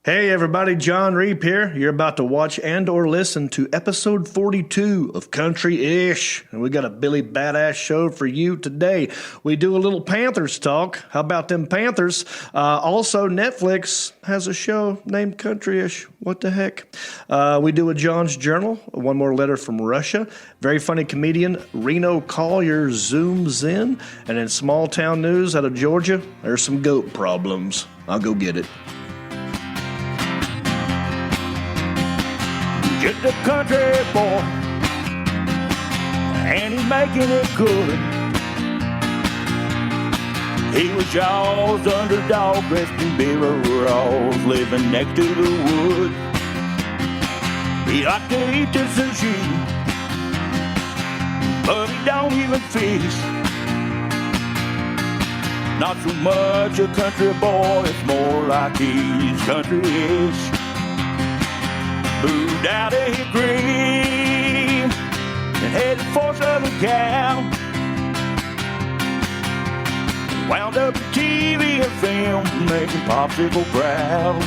Hey everybody, John Reap here. You're about to watch and or listen to episode 42 of Country-ish. And we got a Billy Badass show for you today. We do a little Panthers talk. How about them Panthers? Also, Netflix has a show named Country-ish. What the heck? We do a John's Journal, one more letter from Russia. Very funny comedian Reno Collier zooms in. And in small town news out of Georgia, there's some goat problems. I'll go get it. Just a country boy, and he's making it good. He was Shaw's underdog, dressed in overalls, living next to the wood. He liked to eat the sushi, but he don't even fish. Not so much a country boy, it's more like he's country-ish. Moved out of Hickory and headed for Southern Cal. Wound up in TV and film, making popsicle proud.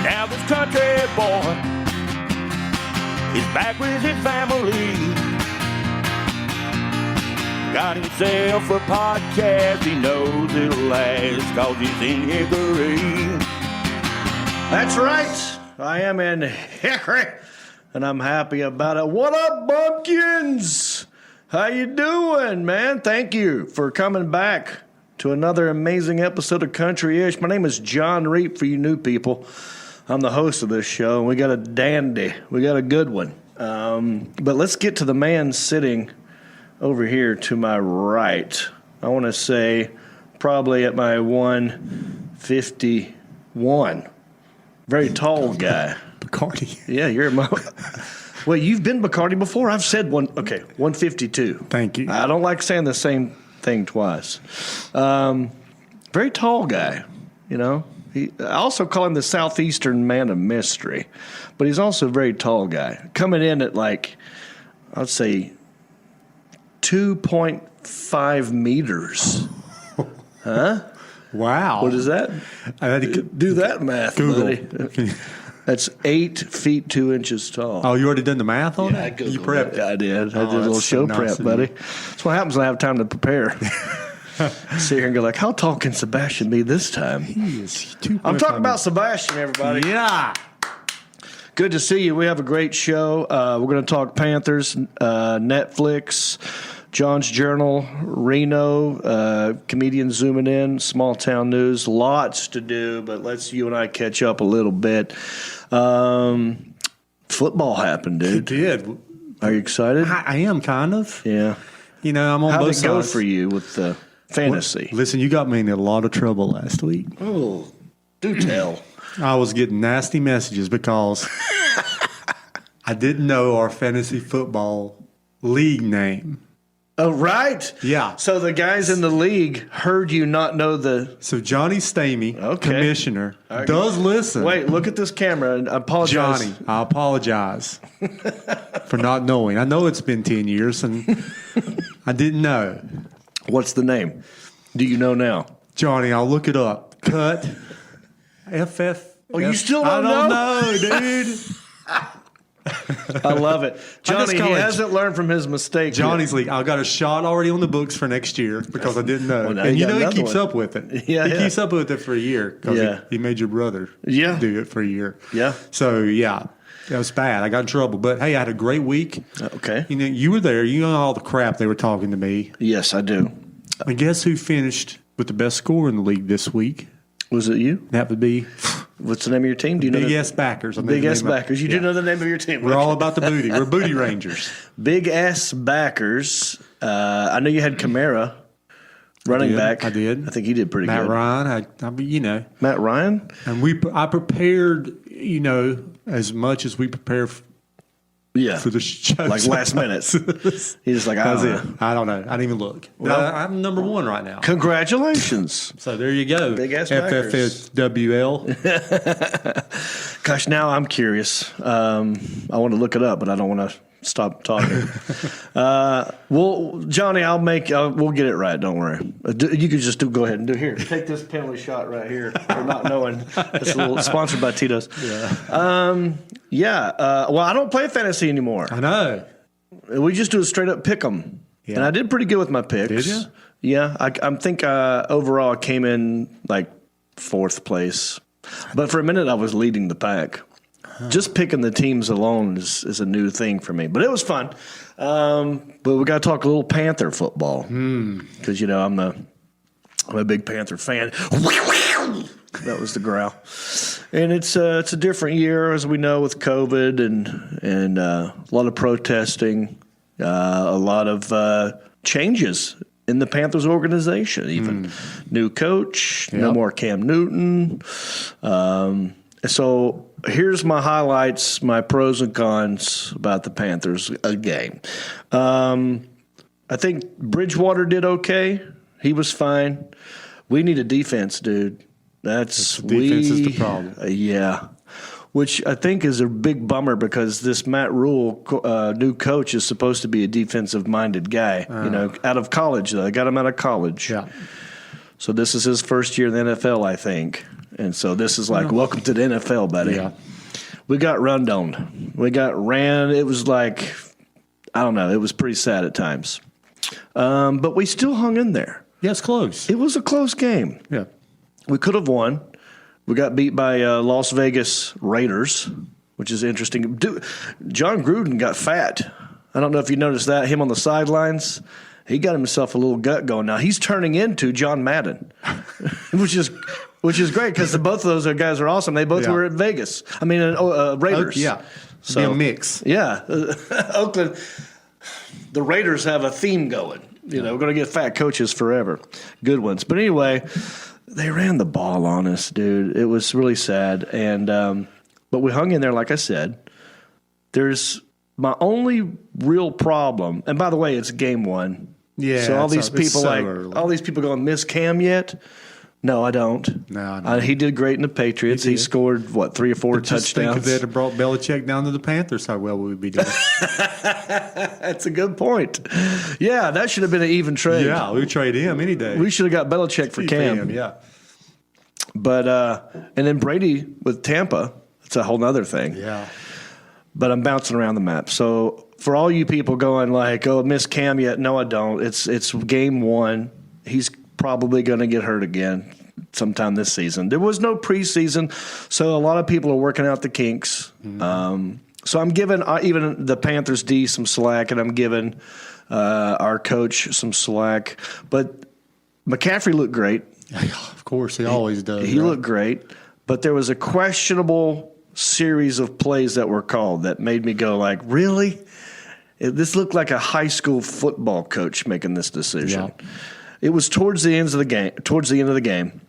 Now this country boy is back with his family. Got himself a podcast, he knows it'll last, 'cause he's in Hickory. That's right. I am in Hickory, and I'm happy about it. What up, bumpkins? How you doing, man? Thank you for coming back to another amazing episode of Country-ish. My name is John Reap, for you new people. I'm the host of this show, and we got a dandy. We got a good one. But let's get to the man sitting over here to my right. I want to say probably at my 151. Very tall guy. Bacardi. Yeah, you're at my... Well, you've been Bacardi before. I've said 152. Thank you. I don't like saying the same thing twice. Very tall guy, you know. I also call him the Southeastern Man of Mystery, but he's also a very tall guy. Coming in at I'd say 2.5 meters. Huh? Wow. What is that? I had to Do that math, Google. buddy. That's 8 feet 2 inches tall. Oh, you already done the math on I it? Googled You prepped it. I did. I did a that's little so show nice prep, of buddy. you. That's what happens when I have time to prepare. Sit here and go how tall can Sebastian be this time? He is I'm talking about Sebastian, everybody. Yeah. Good to see you. We have a great show. We're going to talk Panthers, Netflix, John's Journal, Reno, comedian zooming in, small town news, lots to do, but let's you and I catch up a little bit. Football happened, It dude. did. Are you excited? I am kind of. Yeah. You know, I'm on How'd both it sides. go for you with the fantasy? Listen, you got me in a lot of trouble last week. Oh, do tell. I was getting nasty messages because I didn't know our fantasy football league name. Oh, right. Yeah. So the guys in the league heard you not know the... So Johnny Stamey, Okay. commissioner, right. does listen. Wait, look at this camera. And I apologize. Johnny, I apologize for not knowing. I know it's been 10 years, and I didn't know. What's the name? Do you know now? Johnny, I'll look it up. Cut. FF. Oh, you still don't I don't know? know, dude. I love it. Johnny, he call it hasn't learned from his mistake Johnny's yet. league. I got a shot already on the books for next year because I didn't know. Well, now and you you got know he another keeps one. up with it. Yeah, he yeah. keeps up with it for a year because Yeah. he made your brother Yeah. do it for a year. Yeah. So, yeah, that was bad. I got in trouble. But, hey, I had a great week. Okay. You know, you were there. You know all the crap they were talking to me. Yes, I do. And guess who finished with the best score in the league this week? Was it you? That would be What's the name of your team? Do you know? Big S Backers. I know Big the S name of- Backers. You do Yeah. know the name of your team. We're all about the booty. We're booty rangers. Big S Backers. I know you had Kamara, running back. I did. I think he did pretty Matt good. Ryan, you know. Matt Ryan? And I prepared, you know, as much as we prepare Yeah. for the show. Like last minute. He's just like, I That's don't it. know. I don't know. I didn't even look. Well- I'm number one right now. Congratulations. So there you go. Big ass backers. FFSWL. Gosh, now I'm curious. I want to look it up, but I don't want to stop talking. Well, Johnny, we'll get it right. Don't worry. You could just go ahead and do here. Take this penalty shot right here for not knowing. It's a little sponsored by Tito's. Yeah. Well, I don't play fantasy anymore. I know. We just do a straight up pick 'em. Yeah. And I did pretty good with my picks. Did you? Yeah. I think overall I came in like 4th place. But for a minute I was leading the pack. Just picking the teams alone is a new thing for me. But it was fun. But we got to talk a little Panther football. Because, I'm a big Panther fan. That was the growl. And it's a different year, as we know, with COVID and a lot of protesting, a lot of changes in the Panthers organization. Even new coach, no more Cam Newton. So here's my highlights, my pros and cons about the Panthers game. I think Bridgewater did okay. He was fine. We need a defense, dude. Defense is the problem. Yeah. Which I think is a big bummer because this Matt Rule, new coach, is supposed to be a defensive-minded guy. Out of college, though. They got him out of college. Yeah. So this is his first year in the NFL, I think. And so this is like, welcome to the NFL, buddy. Yeah. We got run on. We got ran. It was like, I don't know. It was pretty sad at times. But we still hung in there. Yeah, it's close. It was a close game. Yeah. We could have won. We got beat by Las Vegas Raiders, which is interesting. Dude, John Gruden got fat. I don't know if you noticed that. Him on the sidelines. He got himself a little gut going. Now he's turning into John Madden, which is great because both of those guys are awesome. They both were at Vegas. I mean, Raiders. So be a mix. Yeah, Oakland. The Raiders have a theme going. We're going to get fat coaches forever, good ones. But anyway, they ran the ball on us, dude. It was really sad, but we hung in there. Like I said, there's my only real problem. And by the way, it's game 1. Yeah. So all these people going, miss Cam yet? No, I don't. No. He did great in the Patriots. He scored 3 or 4 touchdowns. Just think if they had brought Belichick down to the Panthers, how well would we be doing? That's a good point. Yeah, that should have been an even trade. Yeah, we would trade him any day. We should have got Belichick for Cam. Yeah. But and then Brady with Tampa, it's a whole nother thing. Yeah. But I'm bouncing around the map. So for all you people going like, oh, miss Cam yet? No, I don't. It's game 1. He's probably going to get hurt again sometime this season. There was no preseason, so a lot of people are working out the kinks. So I'm giving even the Panthers D some slack, and I'm giving our coach some slack. But McCaffrey looked great. Of course, he always does. He looked great, but there was a questionable series of plays that were called that made me go like, really? This looked like a high school football coach making this decision. Yeah. It was towards the end of the game.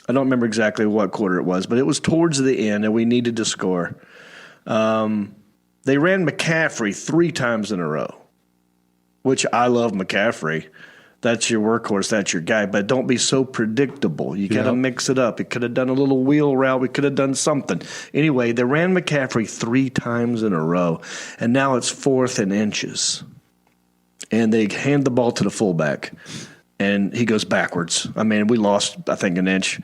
I don't remember exactly what quarter it was, but it was towards the end, and we needed to score. They ran McCaffrey 3 times in a row, which I love McCaffrey. That's your workhorse. That's your guy. But don't be so predictable. You got to mix it up. It could have done a little wheel route. We could have done something. Anyway, they ran McCaffrey 3 times in a row, and now it's 4th and inches. And they hand the ball to the fullback, and he goes backwards. I mean, we lost, I think, an inch.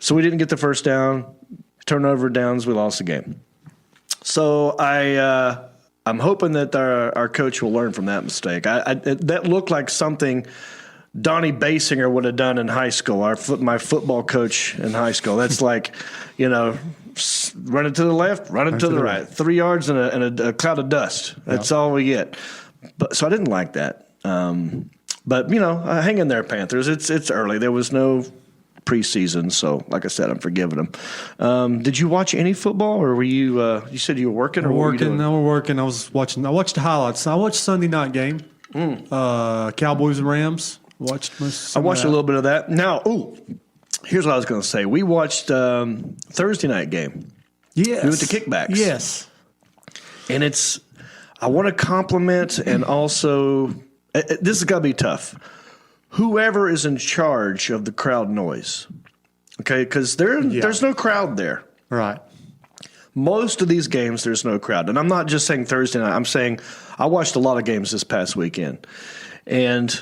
So we didn't get the first down. Turnover downs, we lost the game. So I'm hoping that our coach will learn from that mistake. That looked like something Donnie Basinger would have done in high school, my football coach in high school. That's like, running to the left, running to the right. 3 yards and a cloud of dust. That's all we get. So I didn't like that. But, hang in there, Panthers. It's early. There was no preseason, so like I said, I'm forgiving them. Did you watch any football, or were you? You said you were working, or we're working. I watched the highlights. I watched Sunday night game. Cowboys and Rams. I watched a little bit of that. Now, here's what I was going to say. We watched Thursday night game. Yes, we went to kickbacks. Yes, and I want to compliment, and also this is going to be tough. Whoever is in charge of the crowd noise, okay, because there's no crowd there. Right. Most of these games, there's no crowd. And I'm not just saying Thursday night. I'm saying I watched a lot of games this past weekend. And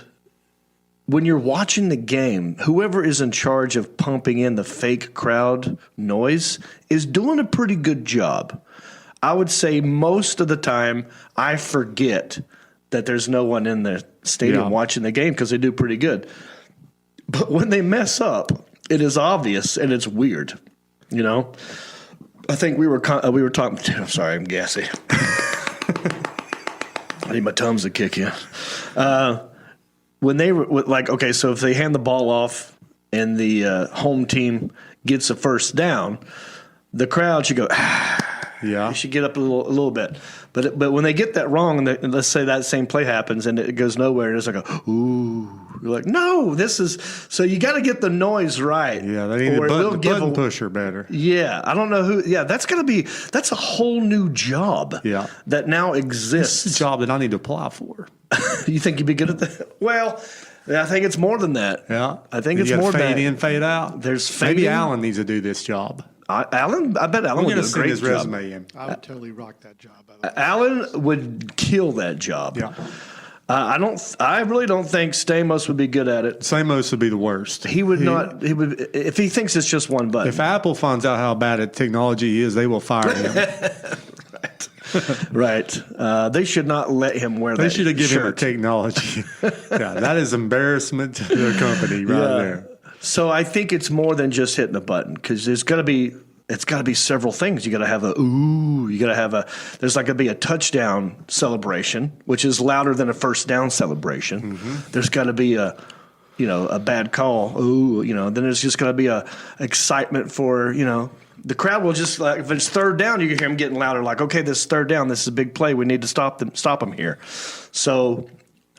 when you're watching the game, whoever is in charge of pumping in the fake crowd noise is doing a pretty good job. I would say most of the time I forget that there's no one in the stadium watching the game because they do pretty good. But when they mess up, it is obvious and it's weird, you know? I think we were talking. I'm sorry, I'm gassy. I need my Tums to kick in. When they were like, okay, so if they hand the ball off and the home team gets a first down, the crowd should go. You should get up a little bit. But when they get that wrong, and let's say that same play happens and it goes nowhere, and it's like, ooh. You're like, no, this is – so you got to get the noise right. Yeah, they need the button pusher better. Yeah, I don't know who – yeah, that's going to be – that's a whole new job that now exists. It's a job that I need to apply for. You think you'd be good at that? Well, I think it's more than that. Yeah. I think it's more than that. Fade in, fade out. There's fade Maybe in. Alan needs to do this job. I bet Alan would do a great his job. resume in. I would totally rock that job. By the way. Alan would kill that job. Yeah. I really don't think Stamos would be good at it. Stamos would be the worst. He would not. He would if he thinks it's just one button. If Apple finds out how bad at technology he is, they will fire him. Right. They should not let him wear that. They should have given him a shirt. technology. That is embarrassment to their company there. So I think it's more than just hitting a button because there's got to be. It's got to be several things. You got to have there's like going to be a touchdown celebration, which is louder than a first down celebration. Mm-hmm. There's got to be a bad call. Then there's just going to be a excitement for, the crowd will just like, if it's third down, you can hear them getting louder. Like, okay, this is third down. This is a big play. We need to stop them here. So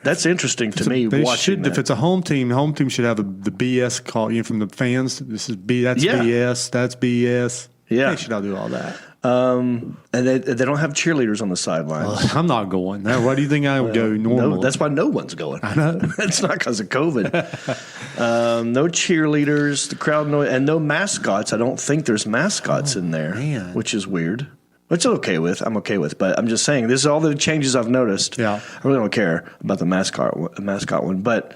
that's interesting to me watching that. If it's a home team should have the BS call from the fans. This is BS. That's BS. Yeah. They should all do all that. And they don't have cheerleaders on the sidelines. I'm not going. Why do you think I would go normally? No, that's why no one's going. I know. It's not because of COVID. No cheerleaders, the crowd noise, and no mascots. I don't think there's mascots in there, which is weird. Which I'm okay with, but I'm just saying this is all the changes I've noticed. Yeah. I really don't care about the mascot one, but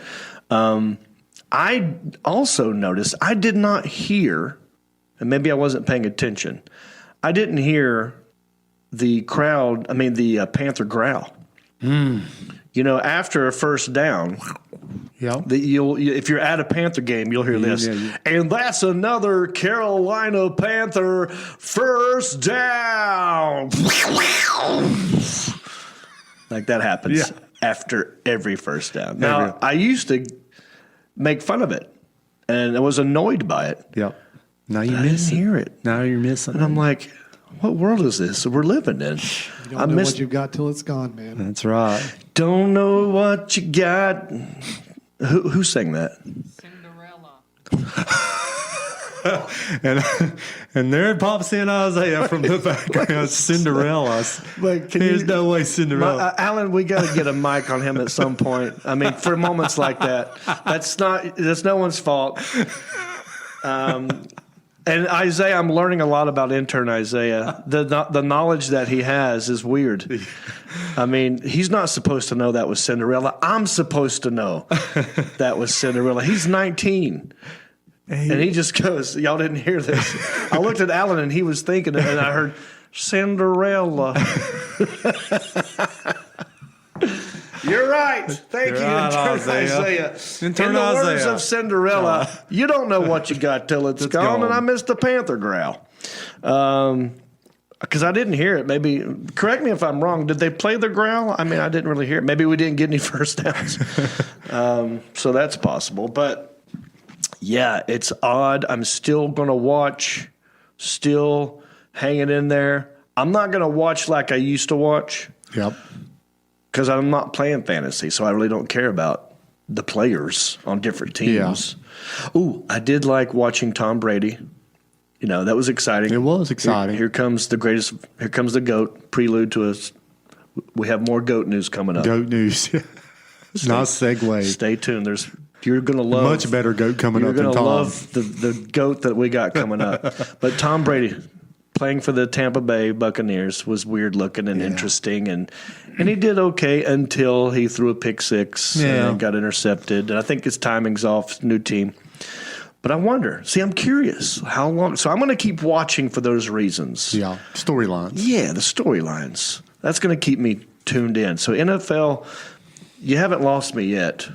I also noticed I did not hear, and maybe I wasn't paying attention. I didn't hear the Panther growl. After a first down. Yeah. If you're at a Panther game, you'll hear this. Yeah. And that's another Carolina Panther first down. Like that happens after every first down. Now, I used to make fun of it, and I was annoyed by it. Yeah. Now you didn't hear it. Now you're missing. And I'm like, what world is this we're living in? You don't know what you got till it's gone, man. That's right. Don't know what you got. Who sang that? Cinderella. and there it pops in Isaiah from the background. Cinderella. There's no way Cinderella. Alan, we got to get a mic on him at some point. I mean, for moments like that, that's no one's fault. And Isaiah, I'm learning a lot about intern Isaiah. The knowledge that he has is weird. I mean, he's not supposed to know that was Cinderella. I'm supposed to know that was Cinderella. He's 19. And he just goes, y'all didn't hear this. I looked at Alan and he was thinking it, and I heard Cinderella. You're right. Thank you, intern Isaiah. In the words of Cinderella, you don't know what you got till it's gone, and I missed the Panther growl. Because I didn't hear it. Maybe, correct me if I'm wrong, did they play the growl? I mean, I didn't really hear it. Maybe we didn't get any first downs. So that's possible. But, yeah, it's odd. I'm still going to watch, still hanging in there. I'm not going to watch like I used to watch. Yep. Because I'm not playing fantasy, so I really don't care about the players on different teams. Yeah. Ooh, I did like watching Tom Brady. That was exciting. It was exciting. Here comes the greatest. Here comes the GOAT. Prelude to us. We have more GOAT news coming up. GOAT news. Nice segue. Stay tuned. You're going to love much better GOAT coming up than Tom. You're going to love the GOAT that we got coming up. But Tom Brady, playing for the Tampa Bay Buccaneers was weird looking and interesting, and he did okay until he threw a pick six and got intercepted. And I think his timing's off. New team. But I wonder. See, I'm curious how long. So I'm going to keep watching for those reasons. Yeah, storylines. Yeah, the storylines. That's going to keep me tuned in. So NFL, you haven't lost me yet.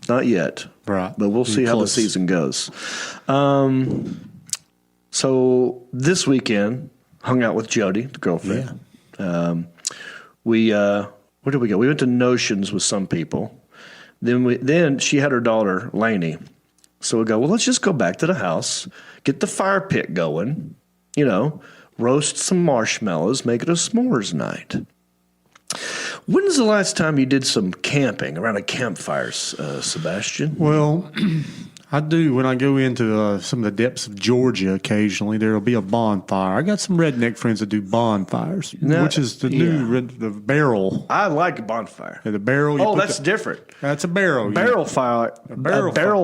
Not yet. Right. But we'll see how the season goes. So this weekend, hung out with Jody, the girlfriend. Yeah. Where did we go? We went to Notions with some people. Then she had her daughter, Lainey. So we go, well, let's just go back to the house, get the fire pit going, roast some marshmallows, make it a s'mores night. When's the last time you did some camping around a campfire, Sebastian? Well, I do. When I go into some of the depths of Georgia occasionally, there will be a bonfire. I got some redneck friends that do bonfires, which is the new the barrel. I like a bonfire. The barrel. That's different. That's a barrel. Barrel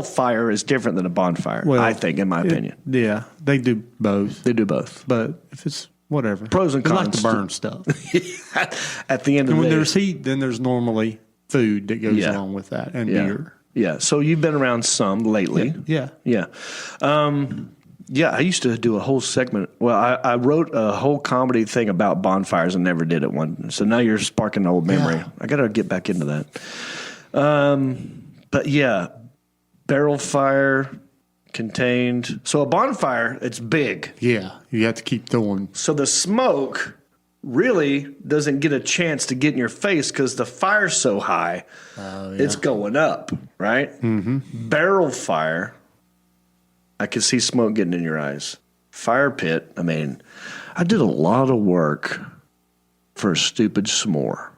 fire is different than a bonfire, I think, in my opinion. Yeah, they do both. They do both. But if it's whatever. Pros and cons. I like to burn stuff. At the end of the day. When there's heat, then there's normally food that goes along with that and beer. Yeah, so you've been around some lately. Yeah. I used to do a whole segment. Well, I wrote a whole comedy thing about bonfires and never did it one. So now you're sparking an old memory. Yeah. I got to get back into that. But yeah, barrel fire, contained. So a bonfire, it's big. Yeah, you have to keep going. So the smoke really doesn't get a chance to get in your face because the fire's so high, it's going up, right? Mm-hmm. Barrel fire, I can see smoke getting in your eyes. Fire pit, I mean, I did a lot of work for a stupid s'more.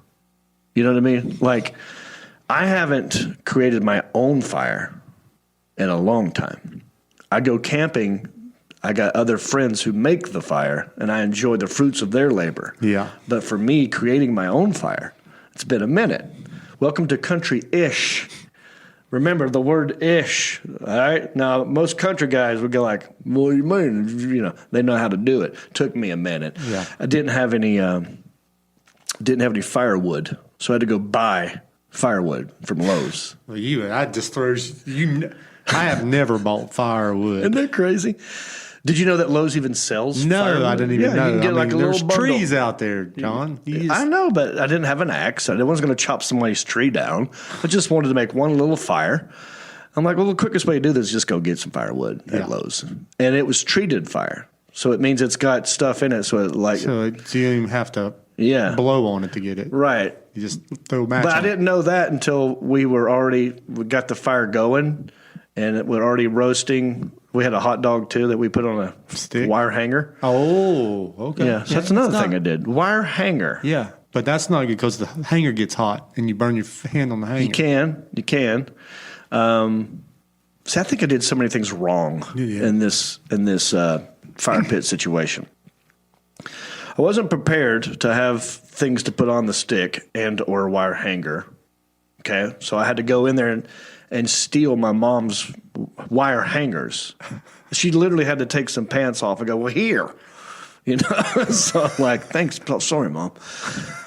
You know what I mean? Like, I haven't created my own fire in a long time. I go camping. I got other friends who make the fire, and I enjoy the fruits of their labor. Yeah. But for me, creating my own fire, it's been a minute. Welcome to country-ish. Remember the word ish, all right? Now, most country guys would go like, what do you mean? They know how to do it. Took me a minute. Yeah. I didn't have any firewood, so I had to go buy firewood from Lowe's. Well, I have never bought firewood. Isn't that crazy? Did you know that Lowe's even sells firewood? I didn't even know. You can get like a there's little bundle. trees out there, John. I know, but I didn't have an axe. I wasn't going to chop somebody's tree down. I just wanted to make one little fire. I'm like, well, the quickest way to do this is just go get some firewood at Lowe's. And it was treated fire. So it means it's got stuff in it. So you don't even have to blow on it to get it. Right. You just throw a match But on I didn't know that until we got the fire going. And we're already roasting. We had a hot dog, too, that we put on a stick wire hanger. Oh, okay. Yeah, so that's another thing I did. Wire hanger. Yeah, but that's not good because the hanger gets hot and you burn your hand on the hanger. You can. See, I think I did so many things wrong in this fire pit situation. I wasn't prepared to have things to put on the stick and or wire hanger. Okay, so I had to go in there and steal my mom's wire hangers. She literally had to take some pants off and go, well, here. So I'm like, thanks. Sorry, Mom.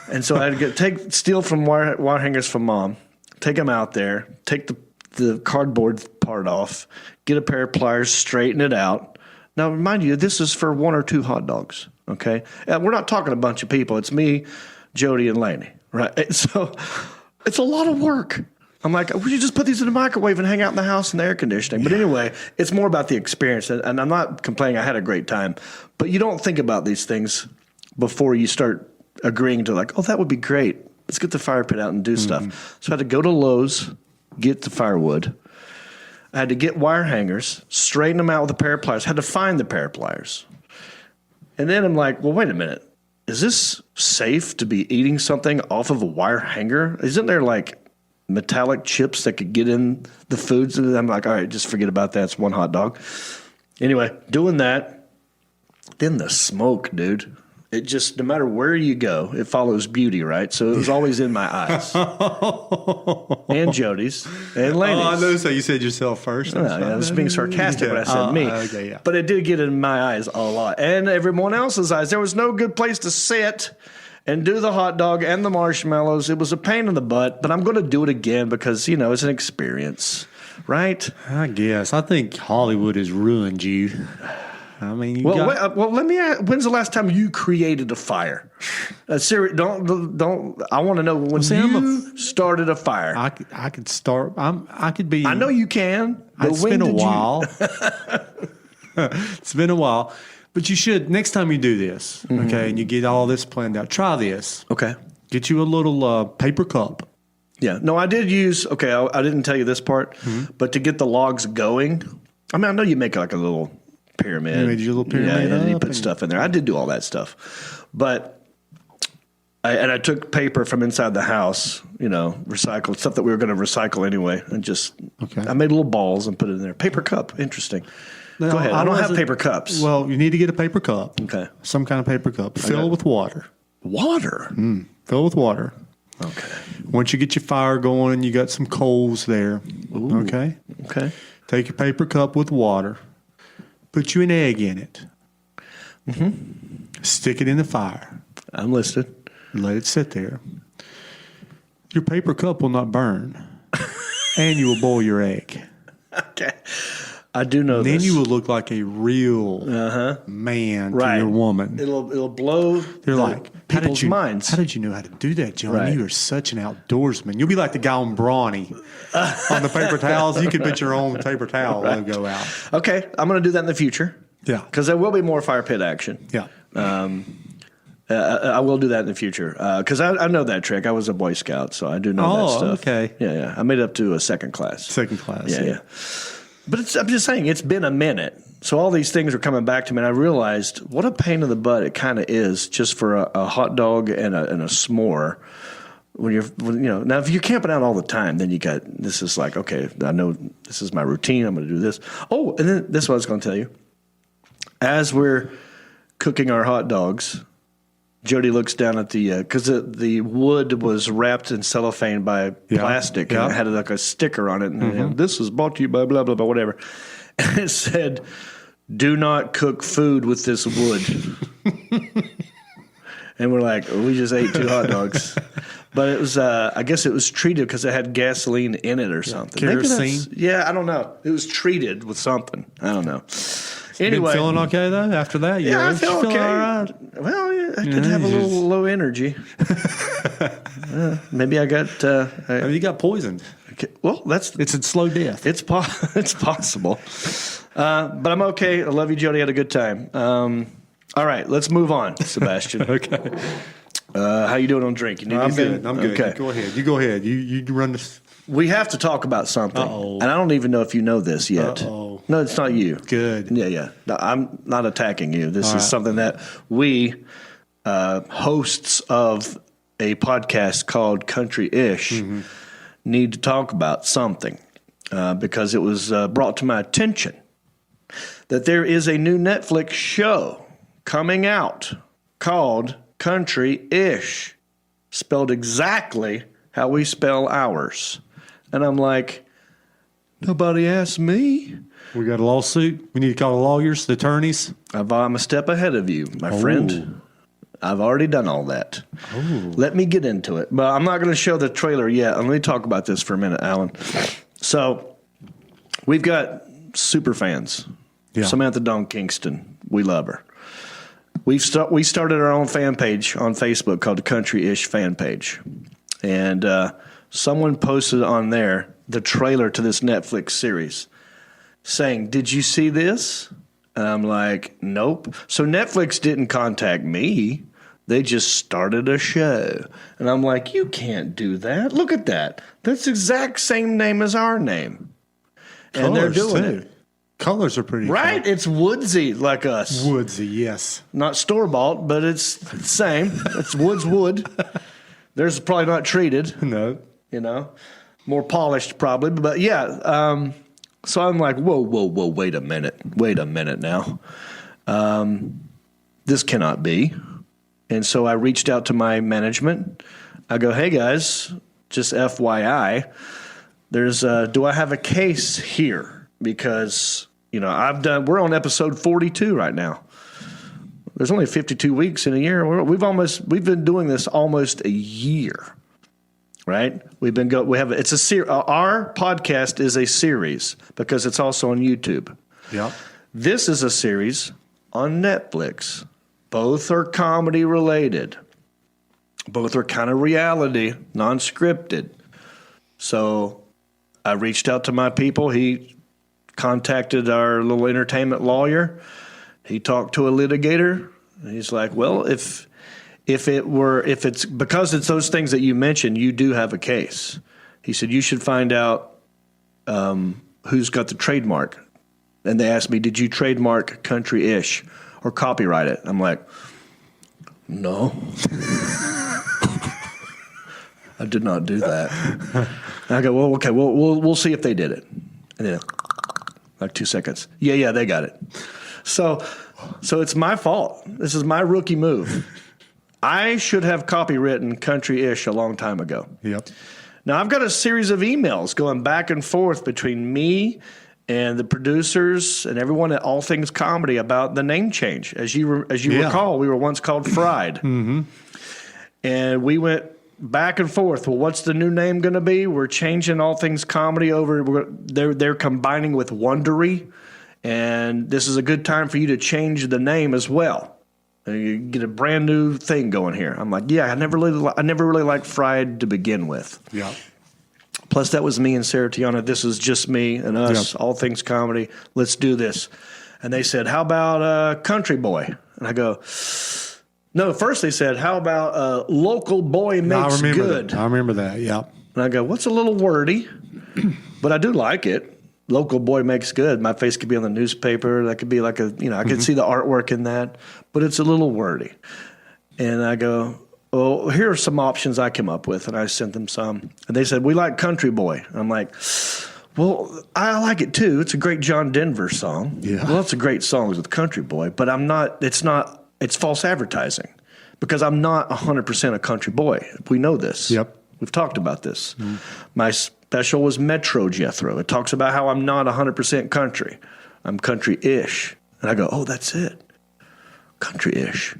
And so I had to steal from wire hangers from Mom, take them out there, take the cardboard part off, get a pair of pliers, straighten it out. Now, remind you, this is for 1 or 2 hot dogs, okay? We're not talking a bunch of people. It's me, Jody, and Lainey, right? So it's a lot of work. I'm like, would you just put these in the microwave and hang out in the house in the air conditioning? But anyway, it's more about the experience. And I'm not complaining. I had a great time. But you don't think about these things before you start agreeing to like, oh, that would be great. Let's get the fire pit out and do stuff. So I had to go to Lowe's, get the firewood. I had to get wire hangers, straighten them out with a pair of pliers. Had to find the pair of pliers. And then I'm like, well, wait a minute. Is this safe to be eating something off of a wire hanger? Isn't there like metallic chips that could get in the foods? And I'm like, all right, just forget about that. It's one hot dog. Anyway, doing that. Then the smoke, dude. It just, no matter where you go, it follows beauty, right? So it was always in my eyes. And Jody's and Laney's. Oh, I noticed that you said yourself first. I was being sarcastic when I said me. Okay, yeah. But it did get in my eyes a lot. And everyone else's eyes. There was no good place to sit and do the hot dog and the marshmallows. It was a pain in the butt, but I'm going to do it again because, you know, it's an experience, right? I guess. I think Hollywood has ruined you. I mean, let me ask, when's the last time you created a fire? Don't. I want to know when you started a fire. I could start. I could be. I know you can. But It's been a while. It's been a while. But you should, next time you do this, okay, and you get all this planned out, try this. Okay. Get you a little paper cup. Yeah. No, I did use, okay, I didn't tell you this part, but to get the logs going, I mean, I know you make like a little pyramid. You made your little pyramid and you up put stuff in there. I did do all that stuff. But, I took paper from inside the house, you know, recycled, stuff that we were going to recycle anyway, and just, I made little balls and put it in there. Paper cup, interesting. Now, Go ahead. I don't have paper cups. Well, you need to get a paper cup. Okay. Some kind of paper cup. Fill it with water. Water? Fill it with water. Okay. Once you get your fire going and you got some coals there, okay? Okay. Take your paper cup with water. Put you an egg in it. Stick it in the fire. I'm listening. Let it sit there. Your paper cup will not burn. And you will boil your egg. Okay. I do know Then this. you will look like a real man to your woman. It'll blow They're like, people's minds. How did you know how to do that, John? Right. You are such an outdoorsman. You'll be like the guy on Brawny on the paper towels. You can put your own paper towel logo out. Okay, I'm going to do that in the future. Yeah. Because there will be more fire pit action. Yeah. I will do that in the future because I know that trick. I was a Boy Scout, so I do know that stuff. Okay. Yeah. I made it up to a second class. Second class. Yeah. But I'm just saying, it's been a minute. So all these things are coming back to me, and I realized what a pain in the butt it kind of is just for a hot dog and a s'more. Now if you're camping out all the time, then this is like, okay, I know this is my routine. I'm going to do this. Oh, and then this is what I was going to tell you. As we're cooking our hot dogs, Jody looks down at because the wood was wrapped in cellophane by plastic, and it had like a sticker on it, and this is brought to you by blah, blah, blah, whatever. And it said, "Do not cook food with this wood." And we're like, we just ate 2 hot dogs. But it was, I guess it was treated because it had gasoline in it or something. Kerosene? Yeah, I don't know. It was treated with something. I don't know. Anyway, been feeling okay though after that? Yeah, I feel okay. All right? Well, yeah, I did have a little low energy. Maybe I got. You got poisoned. Okay, well, it's a slow death. It's possible, but I'm okay. I love you, Jody. Had a good time. All right, let's move on, Sebastian. Okay. How you doing on drink? I'm good. Okay. You go ahead. You run this. We have to talk about something. Uh-oh. And I don't even know if you know this yet. Uh-oh. No, it's not you. Good. Yeah. No, I'm not attacking you. This is something that we, hosts of a podcast called Country-ish, need to talk about something because it was brought to my attention that there is a new Netflix show coming out called Country-ish, spelled exactly how we spell ours. And I'm like, nobody asked me. We got a lawsuit. We need to call the lawyers, the attorneys. I'm a step ahead of you, my friend. I've already done all that. Oh. Let me get into it. But I'm not going to show the trailer yet. Let me talk about this for a minute, Alan. So we've got super fans. Yeah. Samantha Dawn Kingston. We love her. We started our own fan page on Facebook called the Country-ish fan page. And someone posted on there the trailer to this Netflix series saying, "Did you see this?" And I'm like, nope. So Netflix didn't contact me. They just started a show. And I'm like, you can't do that. Look at that. That's the exact same name as our name. Colors, and they're doing too. it. Colors are pretty right. cool. It's woodsy like us. Woodsy, yes. Not store-bought, but it's the same. It's wood. Theirs is probably not treated. No. More polished probably. But yeah, so I'm like, whoa, wait a minute now. This cannot be. And so I reached out to my management. I go, hey, guys, just FYI, do I have a case here? Because, we're on episode 42 right now. There's only 52 weeks in a year. We've been doing this almost a year, right? Our podcast is a series because it's also on YouTube. Yep. This is a series on Netflix. Both are comedy related. Both are kind of reality, non-scripted. So I reached out to my people. He contacted our little entertainment lawyer. He talked to a litigator. And he's like, well, if it's because it's those things that you mentioned, you do have a case. He said, you should find out who's got the trademark. And they asked me, did you trademark Country-ish or copyright it? I'm like, no. I did not do that. And I go, well, okay, we'll see if they did it. And then, like 2 seconds. Yeah, they got it. So it's my fault. This is my rookie move. I should have copywritten Country-ish a long time ago. Yep. Now, I've got a series of emails going back and forth between me and the producers and everyone at All Things Comedy about the name change. As you recall, we were once called Fried. Mm-hmm. And we went back and forth. Well, what's the new name going to be? We're changing All Things Comedy over. They're combining with Wondery. And this is a good time for you to change the name as well. You get a brand new thing going here. I'm like, yeah, I never really liked Fried to begin with. Yeah. Plus, that was me and Sarah Tiana. This is just me and us, All Things Comedy. Let's do this. And they said, how about Country Boy? And I go, no, first they said, how about Local Boy Makes Good? I remember that, yeah. And I go, what's a little wordy? But I do like it. Local Boy Makes Good. My face could be on the newspaper. That could be like I could see the artwork in that. But it's a little wordy. And I go, well, here are some options I came up with. And I sent them some. And they said, we like Country Boy. And I'm like, well, I like it too. It's a great John Denver song. Yeah. Lots of great songs with Country Boy. But it's false advertising. Because I'm not 100% a country boy. We know this. Yep. We've talked about this. My special was Metro Jethro. It talks about how I'm not 100% country. I'm country-ish. And I go, oh, that's it. Country-ish.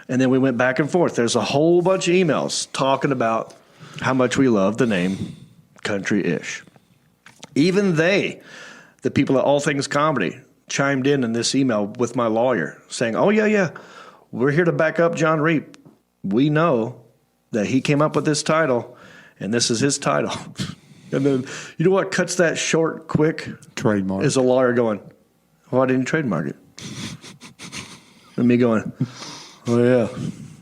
And then we went back and forth. There's a whole bunch of emails talking about how much we love the name Country-ish. Even the people at All Things Comedy, chimed in this email with my lawyer saying, oh, yeah, we're here to back up John Reep. We know that he came up with this title, and this is his title. And then, you know what cuts that short quick? Trademark. Is a lawyer going, why didn't you trademark it? And me going, oh, yeah,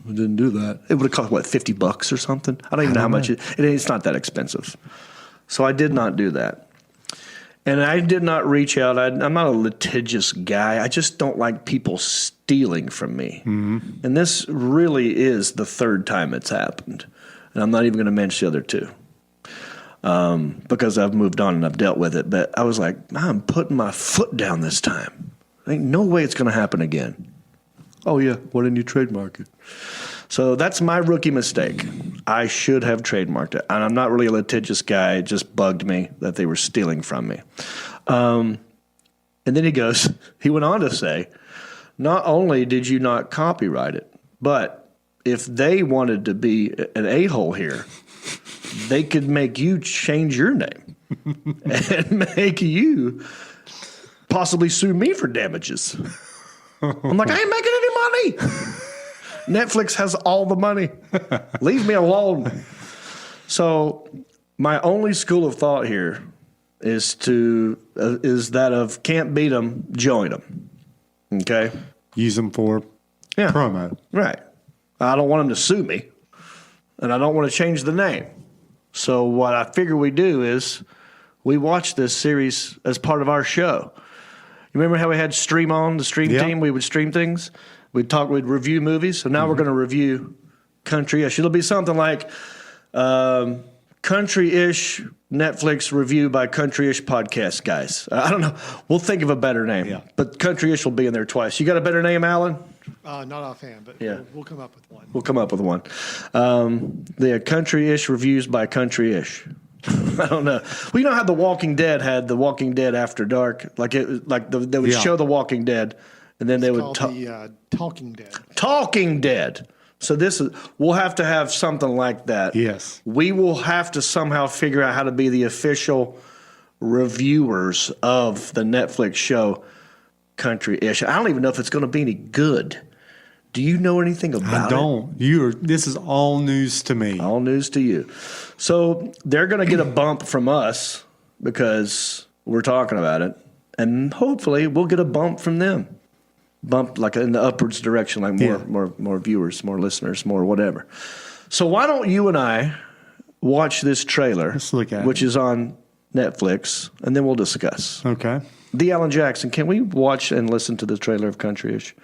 I didn't do that. It would have cost, what, $50 or something? I don't even know how much. It's not that expensive. So I did not do that. And I did not reach out. I'm not a litigious guy. I just don't like people stealing from me. Mm-hmm. And this really is the third time it's happened. And I'm not even going to mention the other two because I've moved on and I've dealt with it. But I was like, I'm putting my foot down this time. There ain't no way it's going to happen again. Oh, yeah. Why didn't you trademark it? So that's my rookie mistake. I should have trademarked it. And I'm not really a litigious guy. It just bugged me that they were stealing from me. And then he went on to say, not only did you not copyright it, but if they wanted to be an a-hole here, they could make you change your name and make you possibly sue me for damages. I'm like, I ain't making any money. Netflix has all the money. Leave me alone. So my only school of thought here is that of can't beat them, join them. Okay? Use them for promo. Right. I don't want them to sue me, and I don't want to change the name. So what I figure we do is we watch this series as part of our show. You remember how we had Stream On, the stream team? We would stream things. We'd review movies. So now we're going to review Country-ish. It'll be something like Country-ish Netflix review by Country-ish podcast guys. I don't know. We'll think of a better name. Yeah. But Country-ish will be in there twice. You got a better name, Alan? Not offhand, but Yeah. we'll come up with one. We'll come up with one. The country-ish reviews by country-ish. I don't know. Well, you know how The Walking Dead had The Walking Dead After Dark? They would show The Walking Dead, and then they would Called the Talking Dead. Talking Dead. So we'll have to have something like that. Yes. We will have to somehow figure out how to be the official reviewers of the Netflix show Country-ish. I don't even know if it's going to be any good. Do you know anything about it? I don't. This is all news to me. All news to you. So they're going to get a bump from us because we're talking about it. And hopefully we'll get a bump from them. Bump like in the upwards direction, like more viewers, more listeners, more whatever. So why don't you and I watch this trailer, Let's look at which it. is on Netflix, and then we'll discuss. Okay. D. Alan Jackson, can we watch and listen to the trailer of Country-ish?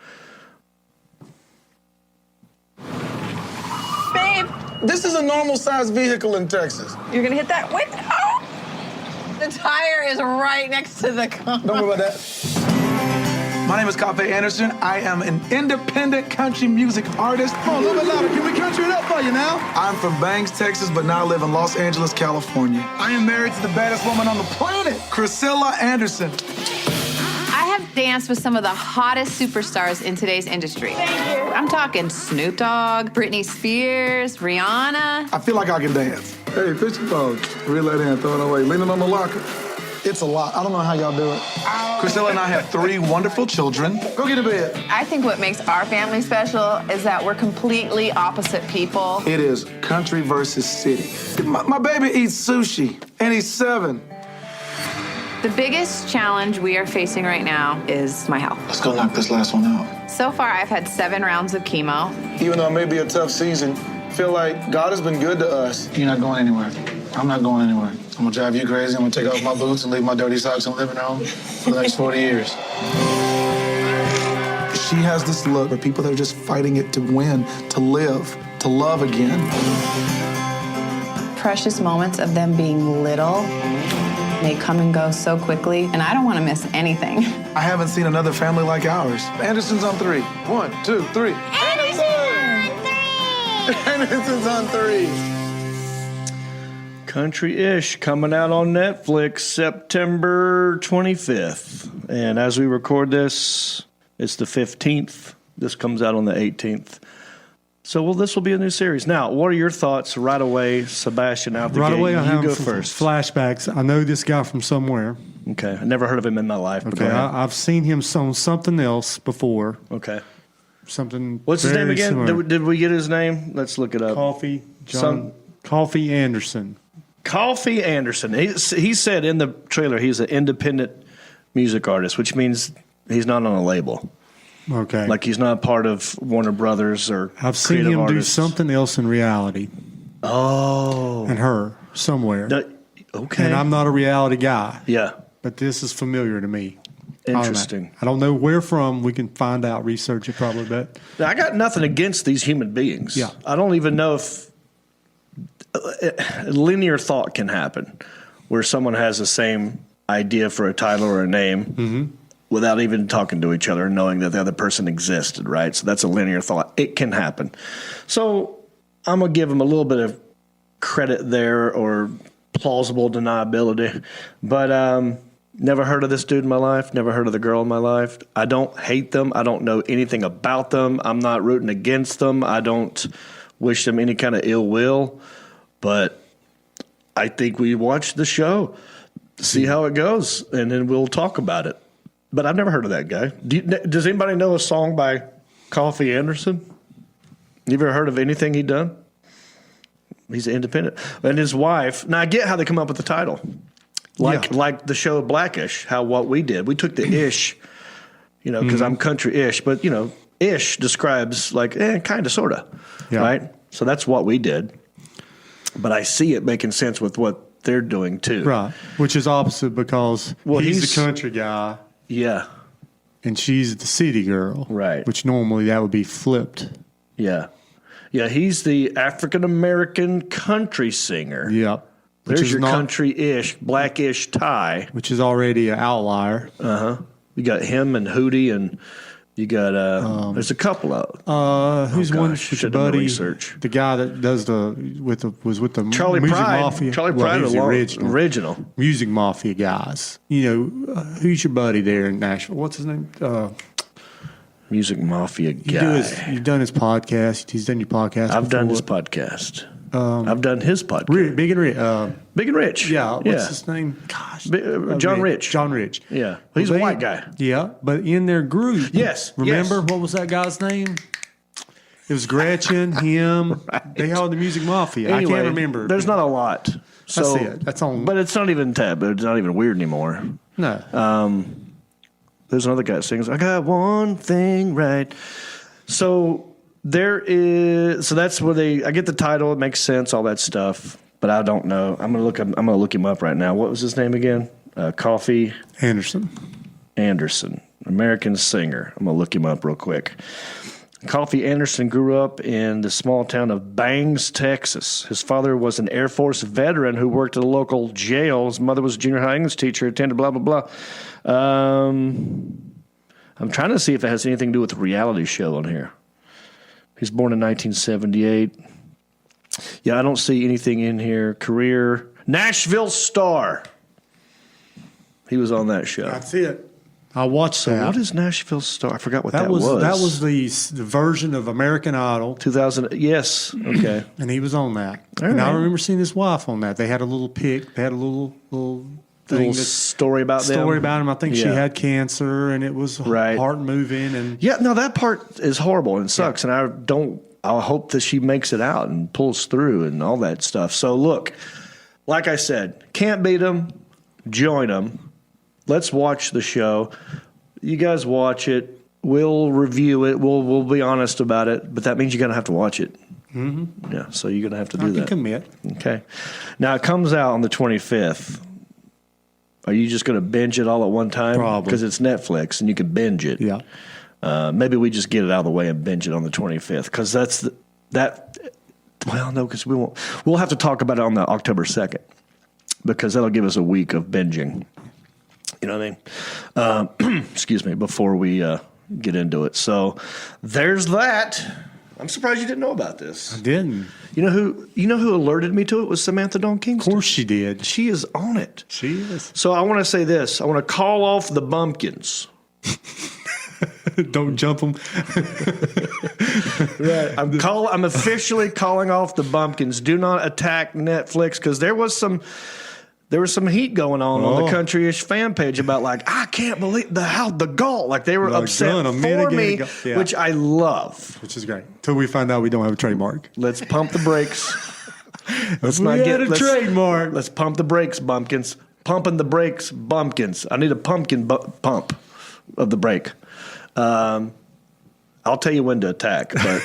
Babe, This is a normal sized vehicle in Texas. you're gonna hit that window. The tire is right next to the car. Don't worry about that. My name is Cafe Anderson. I am an independent country music artist. Come on, a little bit louder. Can we country it up for you now? I'm from Bangs, Texas, but now live in Los Angeles, California. I am married to the baddest woman on the planet, Priscilla Anderson. I have danced with some of the hottest superstars in today's industry. Thank you. I'm talking Snoop Dogg, Britney Spears, Rihanna. I feel like I can dance. Hey, pitch your phone. Reel that in, throw it away. Leaning on the locker. It's a lot. I don't know how y'all do it. Priscilla and I have 3 wonderful children. Go get to bed. I think what makes our family special is that we're completely opposite people. It is country versus city. My baby eats sushi, and he's 7. The biggest challenge we are facing right now is my health. Let's go knock this last one out. So far, I've had 7 rounds of chemo. Even though it may be a tough season, I feel like God has been good to us. You're not going anywhere. I'm not going anywhere. I'm gonna drive you crazy. I'm gonna take off my boots and leave my dirty socks in the living room for the next 40 years. She has this look for people that are just fighting it to win, to live, to love again. Precious moments of them being little, they come and go so quickly, and I don't want to miss anything. I haven't seen another family like ours. Anderson's on 3. 1, 2, 3. Anderson's on 3. Country-ish coming out on Netflix September 25th. And as we record this, it's the 15th. This comes out on the 18th. So this will be a new series. Now, what are your thoughts right away, Sebastian, out the Right gate? away, I You have go some first. flashbacks. I know this guy from somewhere. Okay. I never heard of him in my life. But Okay, go ahead. I've seen him on something else before. Okay. Something. What's his very name again? similar. Did we get his name? Let's look it up. Coffee Anderson. Coffee Anderson. He said in the trailer he's an independent music artist, which means he's not on a label. Okay. Like he's not part of Warner Brothers or I've seen Creative him Artists. do something else in reality. Oh. And her somewhere. Okay. And I'm not a reality guy, Yeah. but this is familiar to me. Interesting. I don't know where from. We can find out, research it probably, but Now, I got nothing against these human beings. Yeah. I don't even know if linear thought can happen where someone has the same idea for a title or a name without even talking to each other and knowing that the other person existed, right? So that's a linear thought. It can happen. So I'm going to give them a little bit of credit there or plausible deniability. But never heard of this dude in my life, never heard of the girl in my life. I don't hate them. I don't know anything about them. I'm not rooting against them. I don't wish them any kind of ill will. But I think we watch the show, see how it goes, and then we'll talk about it. But I've never heard of that guy. Does anybody know a song by Coffee Anderson? You ever heard of anything he done? He's independent. And his wife, now I get how they come up with the title. Like the show Blackish, what we did. We took the ish, because I'm country-ish, but, ish describes like, kind of, sort of, right? So that's what we did. But I see it making sense with what they're doing, too. right, which is opposite because he's the country guy. Yeah. And she's the city girl. Right. Which normally that would be flipped. Yeah. Yeah, he's the African-American country singer. Yep. There's your country-ish, blackish tie. Which is already an outlier. Uh-huh. You got him and Hootie and You got there's a couple out. Who's one gosh, with your should've done the buddy? research. The guy that does was with the Charlie Music Pride. Mafia. Charlie Well, Pride he was the original. Music Mafia guys. You know, who's your buddy there in Nashville? What's his name? Music Mafia guy. You've done his podcast. He's done your podcast. I've done his before. podcast. I've done his podcast. Big and Rich. Big and Rich. Yeah. What's his name? Gosh. John Rich. John Rich. Yeah. He's a white guy. Yeah. But in their group. Yes. Remember yes. what was that guy's name? It was Gretchen, him. Right. They had the Music Mafia. Anyway, I can't remember. There's not a lot. So, That's it. That's on. But it's not even taboo. It's not even weird anymore. No. There's another guy that sings, I got one thing right. So there is, so that's where I get the title. It makes sense, all that stuff. But I don't know. I'm gonna look him up right now. What was his name again? Coffee Anderson, American singer. I'm gonna look him up real quick. Coffee Anderson grew up in the small town of Bangs, Texas. His father was an Air Force veteran who worked at a local jail. His mother was a junior high English teacher, attended blah, blah, blah. I'm trying to see if it has anything to do with the reality show on here. He's born in 1978. Yeah, I don't see anything in here. Career, Nashville Star. He was on that show. that's it. I watched that. What is Nashville Star? I forgot what that was. That was the version of American Idol, 2000. Yes. Okay. and he was on that. All and I right. remember seeing his wife on that. They had a little pic. They had a little thing Little that- story about them. story about him. I think she Yeah. had cancer, and it was Right. heart moving. And Yeah, no, that part is horrible and sucks. And I hope that she makes it out and pulls through and all that stuff. So look, like I said, can't beat them, join them. Let's watch the show. You guys watch it. We'll review it. We'll be honest about it. But that means you're going to have to watch it. Mm-hmm. Yeah, so you're going to have to do I can that. commit. Okay. Now, it comes out on the 25th. Are you just going to binge it all at one time? Probably. Because it's Netflix and you can binge it. Yeah. Maybe we just get it out of the way and binge it on the 25th. Because well, no, because we won't. We'll have to talk about it on the October 2nd. Because that'll give us a week of binging. You know what I mean? Excuse me, before we get into it. So there's that. I'm surprised you didn't know about this. I didn't. You know who alerted me to it was Samantha Dawn Kingston. Of course she did. She is on it. She is. So I want to say this. I want to call off the bumpkins. Don't jump them. Right. I'm officially calling off the bumpkins. Do not attack Netflix because there was some heat going on the Country-ish fan page about like, I can't believe the gall. Like they were Like, upset John, a for minute me, ago. Yeah. which I love. Which is great. Until we find out we don't have a trademark. Let's pump the brakes. Let's We had a trademark. Let's pump the brakes, bumpkins. Pumping the brakes, bumpkins. I need a pumpkin pump of the brake. I'll tell you when to attack, but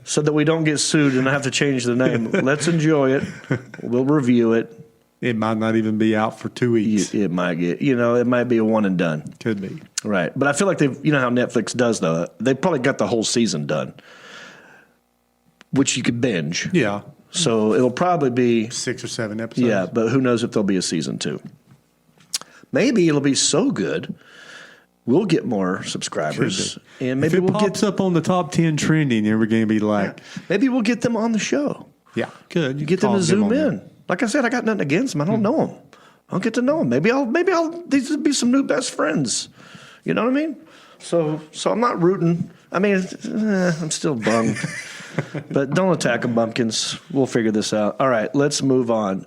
so that we don't get sued and I have to change the name. Let's enjoy it. We'll review it. It might not even be out for 2 weeks. It might get, it might be a one and done. Could be. Right. But I feel like they've, how Netflix does though. They probably got the whole season done, which you could binge. Yeah. So it'll probably be 6 or 7 episodes. Yeah, but who knows if there'll be a season 2. Maybe it'll be so good, we'll get more subscribers. And maybe if it we'll pops get up on the top 10 trending, then we're going to be like, maybe we'll get them on the show. yeah, good. You get them call to zoom on there. in. Like I said, I got nothing against them. I don't know them. I'll get to know them. Maybe I'll these will be some new best friends. You know what I mean? So I'm not rooting. I mean, I'm still bummed. But don't attack them, bumpkins. We'll figure this out. All right, let's move on.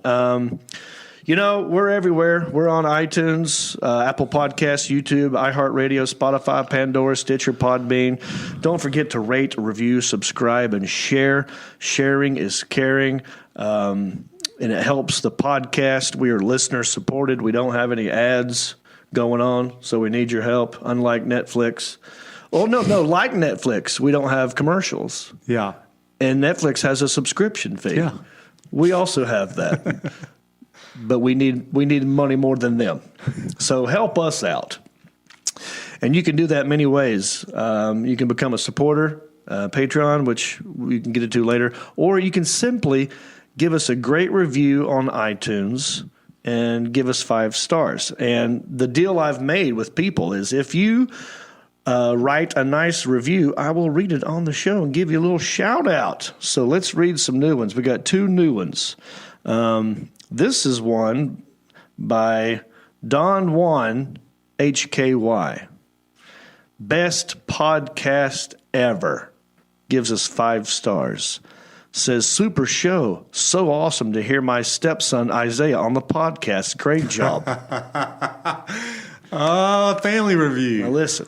We're everywhere. We're on iTunes, Apple Podcasts, YouTube, iHeartRadio, Spotify, Pandora, Stitcher, Podbean. Don't forget to rate, review, subscribe, and share. Sharing is caring, and it helps the podcast. We are listener supported. We don't have any ads going on, so we need your help, unlike Netflix. Oh, no, like Netflix, we don't have commercials. Yeah. And Netflix has a subscription fee. Yeah. We also have that. But we need money more than them. So help us out. And you can do that many ways. You can become a supporter, Patreon, which we can get into later, or you can simply give us a great review on iTunes and give us 5 stars. And the deal I've made with people is if you write a nice review, I will read it on the show and give you a little shout out. So let's read some new ones. We got 2 new ones. This is one by Don Juan HKY. Best podcast ever. Gives us 5 stars. Says, super show. So awesome to hear my stepson Isaiah on the podcast. Great job. Family review. Now listen.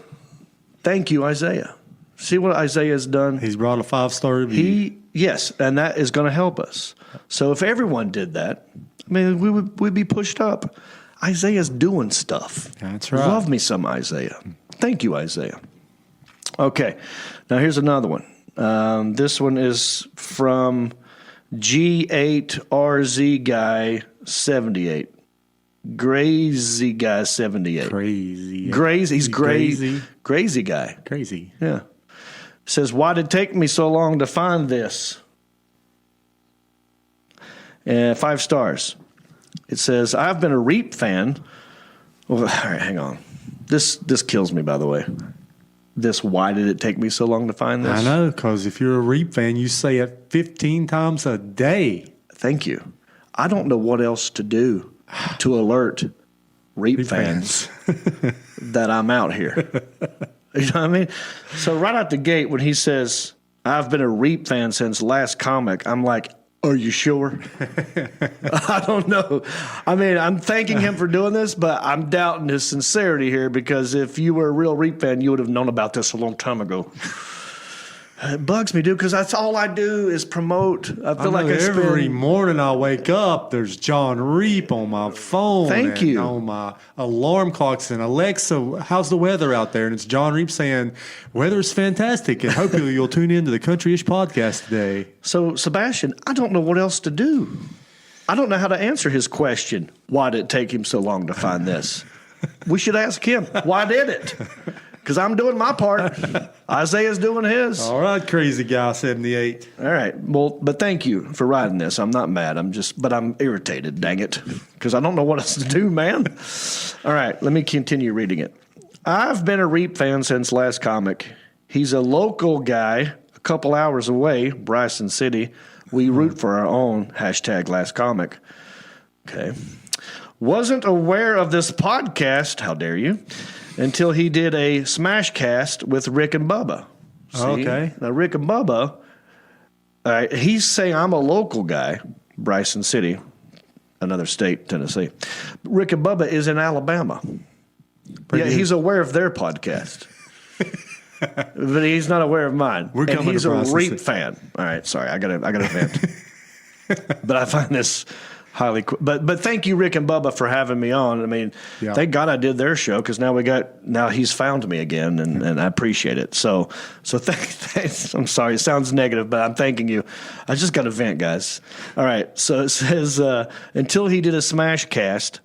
Thank you, Isaiah. See what Isaiah has done? He's brought a 5-star review. Yes, and that is going to help us. So if everyone did that, I mean, we'd be pushed up. Isaiah's doing stuff. That's right. Love me some Isaiah. Thank you, Isaiah. Okay, now here's another one. This one is from G8RZ Guy 78. Grazy Guy 78. Crazy. He's crazy. Crazy guy. Crazy. Yeah. Says, why did it take me so long to find this? 5 stars. It says, I've been a Reap fan. Well, all right, hang on. This kills me, by the way. Why did it take me so long to find this? I know, because if you're a Reap fan, you say it 15 times a day. Thank you. I don't know what else to do to alert Reap fans that I'm out here. You know what I mean? So right out the gate, when he says, I've been a Reap fan since last comic, I'm like, are you sure? I don't know. I mean, I'm thanking him for doing this, but I'm doubting his sincerity here, because if you were a real Reap fan, you would have known about this a long time ago. It bugs me, dude, because that's all I do is promote. I feel like every morning I wake up, there's John Reap on my phone. Thank you. On my alarm clocks and Alexa, how's the weather out there? And it's John Reap saying, weather's fantastic, and hopefully you'll tune in to the Country-ish podcast today. So, Sebastian, I don't know what else to do. I don't know how to answer his question. Why did it take him so long to find this? We should ask him. Why did it? Because I'm doing my part. Isaiah's doing his. All right, crazy guy 78. All right. Well, but thank you for writing this. I'm not mad. But I'm irritated, dang it. Because I don't know what else to do, man. All right. Let me continue reading it. I've been a Reap fan since last comic. He's a local guy, a couple hours away, Bryson City. We root for our own, #last comic. Okay. Wasn't aware of this podcast, how dare you, until he did a smash cast with Rick and Bubba. See? Okay. Now, Rick and Bubba, he's saying I'm a local guy, Bryson City, another state, Tennessee. Rick and Bubba is in Alabama. Pretty good. He's aware of their podcast. But he's not aware of mine. We're coming and he's to a process Reap it. fan. All right, sorry, I gotta vent. But I find this highly. But thank you, Rick and Bubba, for having me on. I mean, thank God I did their show, because now he's found me again, and I appreciate it. So thanks. I'm sorry, it sounds negative, but I'm thanking you. I just got to vent, guys. All right, so it says until he did a smash cast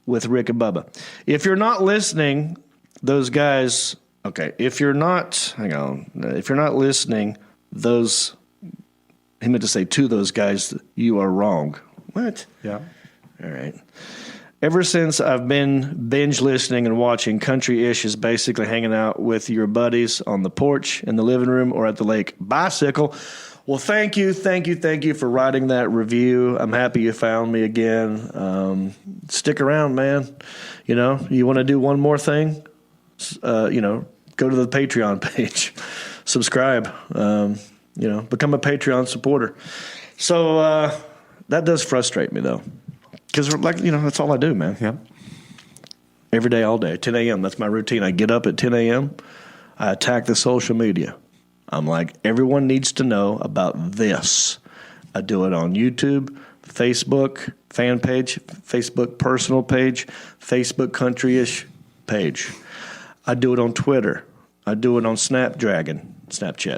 with Rick and Bubba. If you're not listening, those guys. Okay, if you're not listening, those. He meant to say to those guys, you are wrong. What? Yeah. All right. Ever since I've been binge listening and watching, Country-ish is basically hanging out with your buddies on the porch, in the living room, or at the lake. Bicycle. Well, thank you for writing that review. I'm happy you found me again. Stick around, man. You know, you want to do one more thing? Go to the Patreon page. Subscribe. Become a Patreon supporter. So that does frustrate me, though. Because, that's all I do, man. Yep. Every day, all day. 10 a.m., that's my routine. I get up at 10 a.m., I attack the social media. I'm like, everyone needs to know about this. I do it on YouTube, Facebook fan page, Facebook personal page, Facebook Country-ish page. I do it on Twitter. I do it on Snapchat.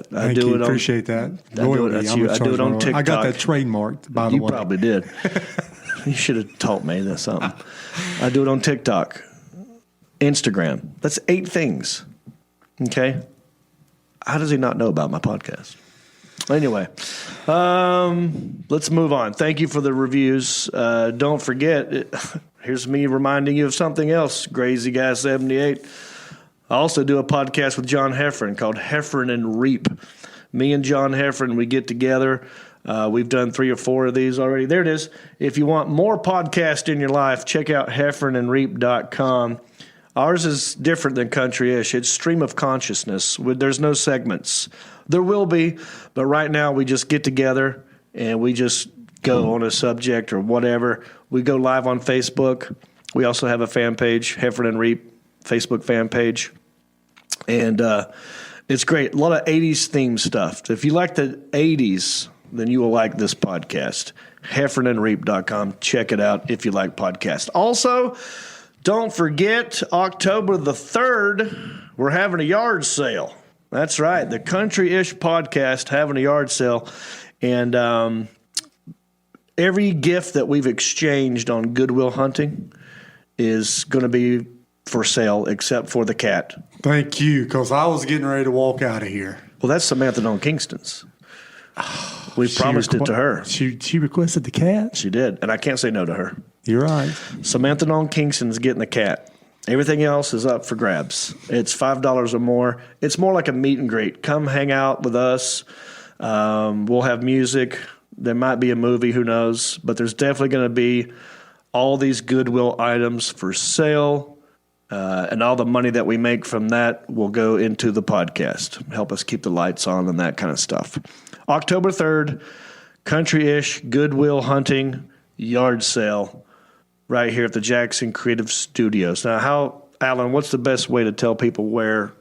Thank you. Appreciate that. I do it on TikTok. I got that trademarked, by the way. You probably did. You should have taught me this something. I do it on TikTok, Instagram. That's 8 things. Okay? How does he not know about my podcast? Anyway, let's move on. Thank you for the reviews. Don't forget, here's me reminding you of something else, Crazy Guy 78. I also do a podcast with John Heffron called Heffron and Reap. Me and John Heffron, we get together. We've done 3 or 4 of these already. There it is. If you want more podcast in your life, check out heffronandreap.com. Ours is different than Country-ish. It's stream of consciousness. There's no segments. There will be, but right now we just get together and we just go on a subject or whatever. We go live on Facebook. We also have a fan page, Heffron and Reap Facebook fan page. And it's great. A lot of 80s theme stuff. If you like the 80s, then you will like this podcast. heffronandreap.com. Check it out if you like podcasts. Also, don't forget, October the 3rd, we're having a yard sale. That's right. The Country-ish podcast having a yard sale. And every gift that we've exchanged on Goodwill Hunting is going to be for sale except for the cat. Thank you, because I was getting ready to walk out of here. Well, that's Samantha Dawn Kingston's. We promised it to her. She requested the cat? She did, and I can't say no to her. You're right. Samantha Dawn Kingston's getting the cat. Everything else is up for grabs. It's $5 or more. It's more like a meet and greet. Come hang out with us. We'll have music. There might be a movie, who knows. But there's definitely going to be all these Goodwill items for sale. And all the money that we make from that will go into the podcast, help us keep the lights on and that kind of stuff. October 3rd, Country-ish, Goodwill Hunting, yard sale right here at the Jackson Creative Studios. Now, Alan, what's the best way to tell people where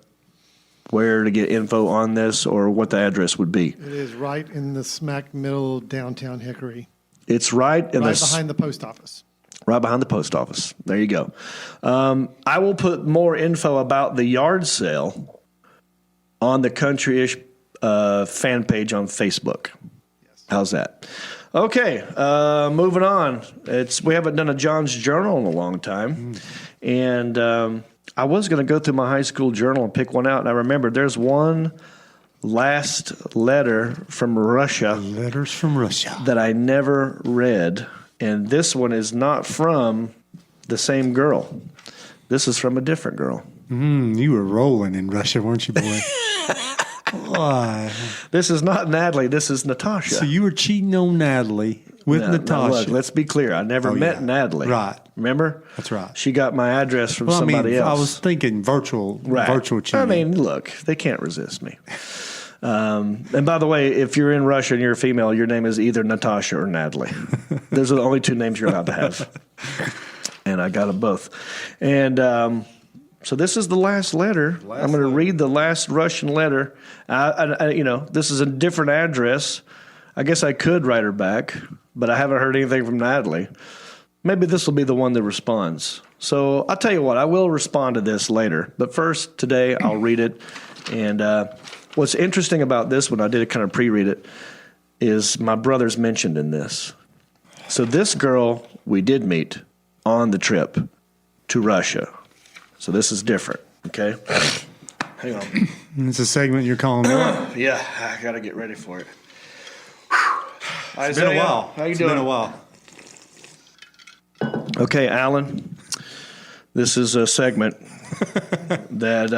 to get info on this or what the address would be? It is right in the smack middle of downtown Hickory. It's right behind the post office. Right behind the post office. There you go. I will put more info about the yard sale on the Country-ish fan page on Facebook. Yes. How's that? Okay, moving on. We haven't done a John's Journal in a long time. And I was going to go through my high school journal and pick one out. And I remember there's one last letter from Russia. Letters from Russia. That I never read. And this one is not from the same girl. This is from a different girl. You were rolling in Russia, weren't you, boy? Why? This is not Natalie. This is Natasha. So you were cheating on Natalie with Natasha. Now look, let's be clear. I never met Natalie. Right. Remember? That's right. She got my address from somebody else. I was thinking virtual cheating. I mean, look, they can't resist me. And by the way, if you're in Russia and you're a female, your name is either Natasha or Natalie. Those are the only 2 names you're allowed to have. And I got them both. And so this is the last letter. I'm going to read the last Russian letter. This is a different address. I guess I could write her back, but I haven't heard anything from Natalie. Maybe this will be the one that responds. So I'll tell you what, I will respond to this later. But first, today, I'll read it. And what's interesting about this one, I did kind of pre-read it, is my brother's mentioned in this. So this girl we did meet on the trip to Russia. So this is different, okay? Hang on. It's a segment you're calling out. Yeah, I got to get ready for it. It's been a while. How you It's doing? been a while. Okay, This is a segment that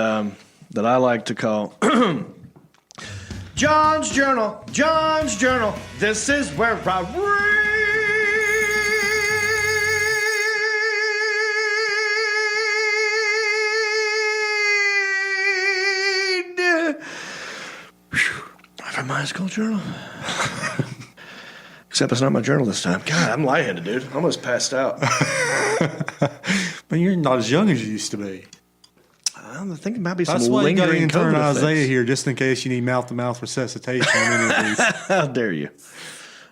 I like to call John's Journal. John's Journal. This is where I read from my high school journal. Except it's not my journal this time. God, I'm lightheaded, dude. I almost passed out. But you're not as young as you used to be. I'm thinking might be some That's why you got to lingering intern COVID Isaiah effects. here, just in case you need mouth-to-mouth resuscitation on any of these. How dare you?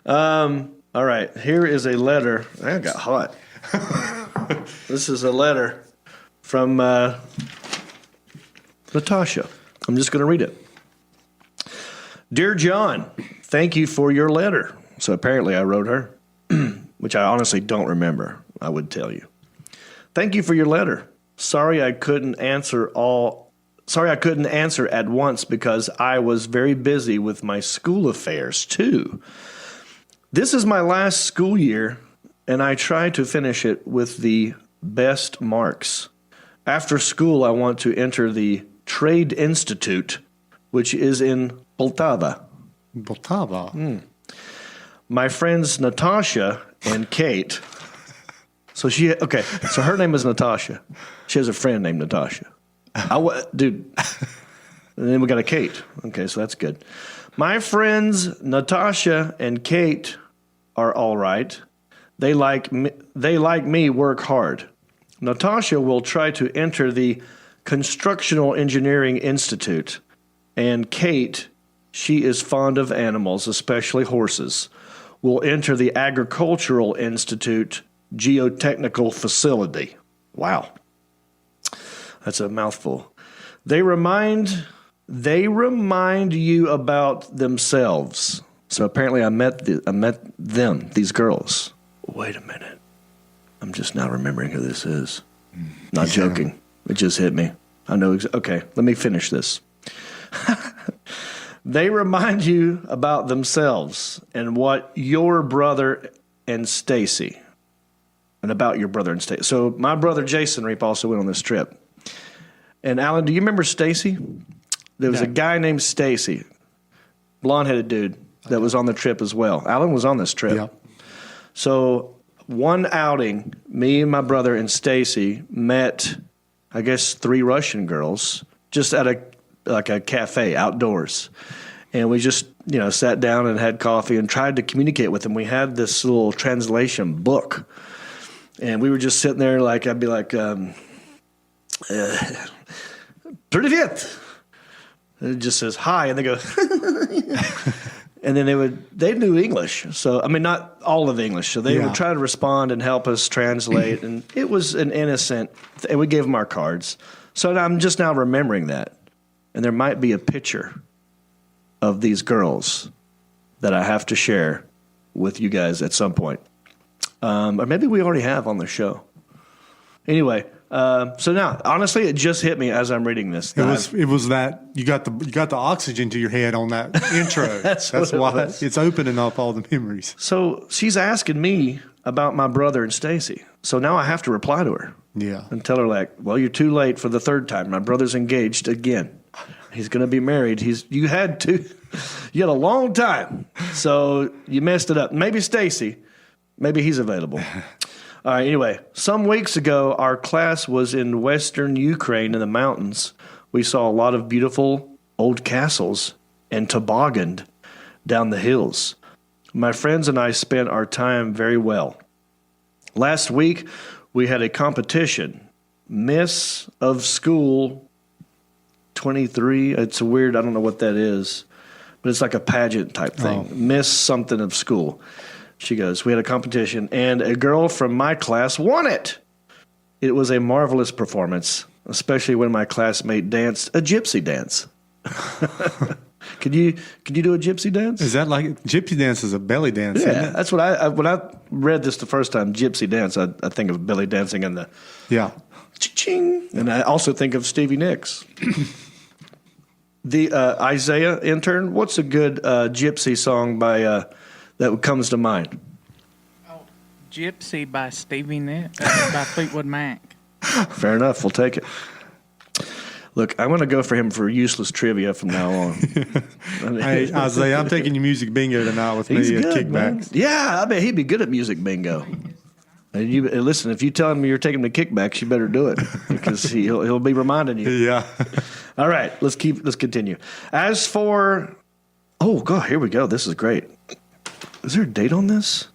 All right, here is a letter. I got hot. This is a letter from Natasha. I'm just going to read it. Dear John, thank you for your letter. So apparently I wrote her, which I honestly don't remember. I would tell you. Thank you for your letter. Sorry I couldn't answer at once because I was very busy with my school affairs too. This is my last school year, and I try to finish it with the best marks. After school, I want to enter the Trade Institute, which is in Poltava. Poltava. My friends Natasha and Kate. So her name is Natasha. She has a friend named Natasha. Dude. And then we got a Kate. Okay, so that's good. My friends Natasha and Kate are all right. They like me work hard. Natasha will try to enter the Constructional Engineering Institute. And Kate, she is fond of animals, especially horses, will enter the Agricultural Institute Geotechnical Facility. Wow. That's a mouthful. They remind you about themselves. So apparently I met them, these girls. Wait a minute. I'm just now remembering who this is. Not joking. It just hit me. I know. Okay, let me finish this. They remind you about themselves and what your brother and Stacy, and about your brother and Stacy. So my brother Jason Reap also went on this trip. And Alan, do you remember Stacy? There was a guy named Stacy, blonde-headed dude, that was on the trip as well. Alan was on this trip. Yeah. So one outing, me and my brother and Stacy met, I guess, 3 Russian girls just at a cafe outdoors. And we just, sat down and had coffee and tried to communicate with them. We had this little translation book. And we were just sitting there I'd be like, Привет. It just says hi, and they go, and then they knew English. So, not all of English. So they would try to respond and help us translate. And it was an innocent, and we gave them our cards. So I'm just now remembering that. And there might be a picture of these girls that I have to share with you guys at some point. Or maybe we already have on the show. Anyway, so now, honestly, it just hit me as I'm reading this. It was that you got the oxygen to your head on that intro. That's why it's opening up all the memories. So she's asking me about my brother and Stacy. So now I have to reply to her. Yeah. And tell her well, you're too late for the 3rd time. My brother's engaged again. He's going to be married. You had a long time. So you messed it up. Maybe Stacy, maybe he's available. All right, anyway, some weeks ago, our class was in western Ukraine in the mountains. We saw a lot of beautiful old castles and tobogganed down the hills. My friends and I spent our time very well. Last week, we had a competition, Miss of School 23. It's weird, I don't know what that is, but it's like a pageant type thing. Miss something of school. She goes, we had a competition, and a girl from my class won it. It was a marvelous performance, especially when my classmate danced a gypsy dance. Could you do a gypsy dance? Is that like gypsy dance is a belly dance? Yeah, isn't it? that's what when I read this the first time, gypsy dance, I think of belly dancing and the ching, and I also think of Stevie Nicks. The Isaiah intern, what's a good gypsy song by that comes to mind? Oh, Gypsy by Stevie Nicks, by Fleetwood Mac. Fair enough. We'll take it. Look, I'm going to go for him for useless trivia from now on. Hey, Isaiah, I'm taking your music bingo tonight with me at Kickbacks. Man. Yeah, I bet he'd be good at music bingo. And listen, if you tell him you're taking him to Kickbacks, you better do it because he'll be reminding you. Yeah. All right, let's continue. As for, oh God, here we go. This is great. Is there a date on this?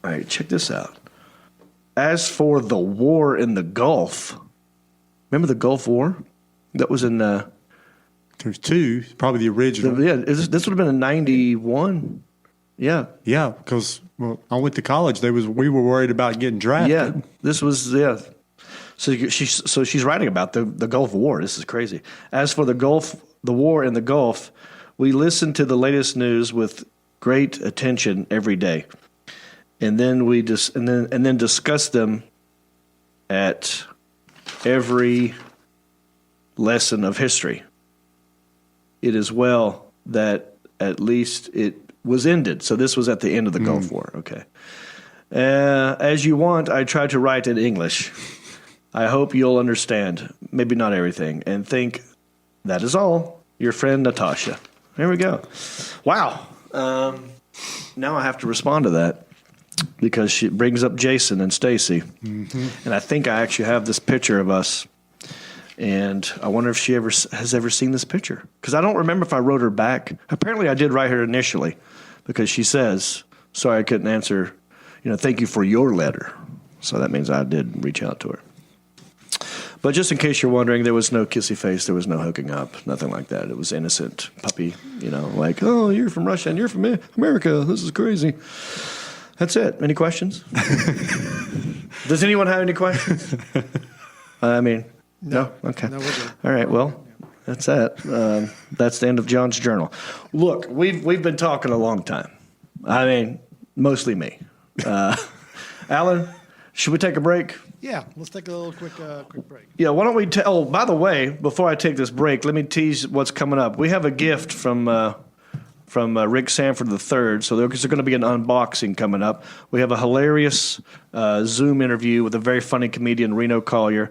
All right, check this out. As for the war in the Gulf, remember the Gulf War? That was in. There's 2, probably the original. This would have been in 91. Yeah. Yeah, because I went to college. We were worried about getting drafted. Yeah, this was So she's writing about the Gulf War. This is crazy. As for the war in the Gulf, we listen to the latest news with great attention every day, and then then discuss them at every lesson of history. It is well that at least it was ended. So this was at the end of the Gulf War. Okay. As you want, I try to write in English. I hope you'll understand, maybe not everything, and think that is all. Your friend Natasha. There we go. Wow. Now I have to respond to that because she brings up Jason and Stacy. Mm-hmm. And I think I actually have this picture of us. And I wonder if she has ever seen this picture. Because I don't remember if I wrote her back. Apparently I did write her initially because she says, sorry I couldn't answer, thank you for your letter. So that means I did reach out to her. But just in case you're wondering, there was no kissy face, there was no hooking up, nothing like that. It was innocent puppy, like, oh, you're from Russia and you're from America. This is crazy. That's it. Any questions? Does anyone have any questions? No? Okay. No, we're good. All right, well, that's that. That's the end of John's journal. Look, we've been talking a long time. Mostly me. Alan, should we take a break? Yeah, let's take a little quick break. Yeah, why don't we by the way, before I take this break, let me tease what's coming up. We have a gift from Rick Sanford III, so there's going to be an unboxing coming up. We have a hilarious Zoom interview with a very funny comedian, Reno Collier.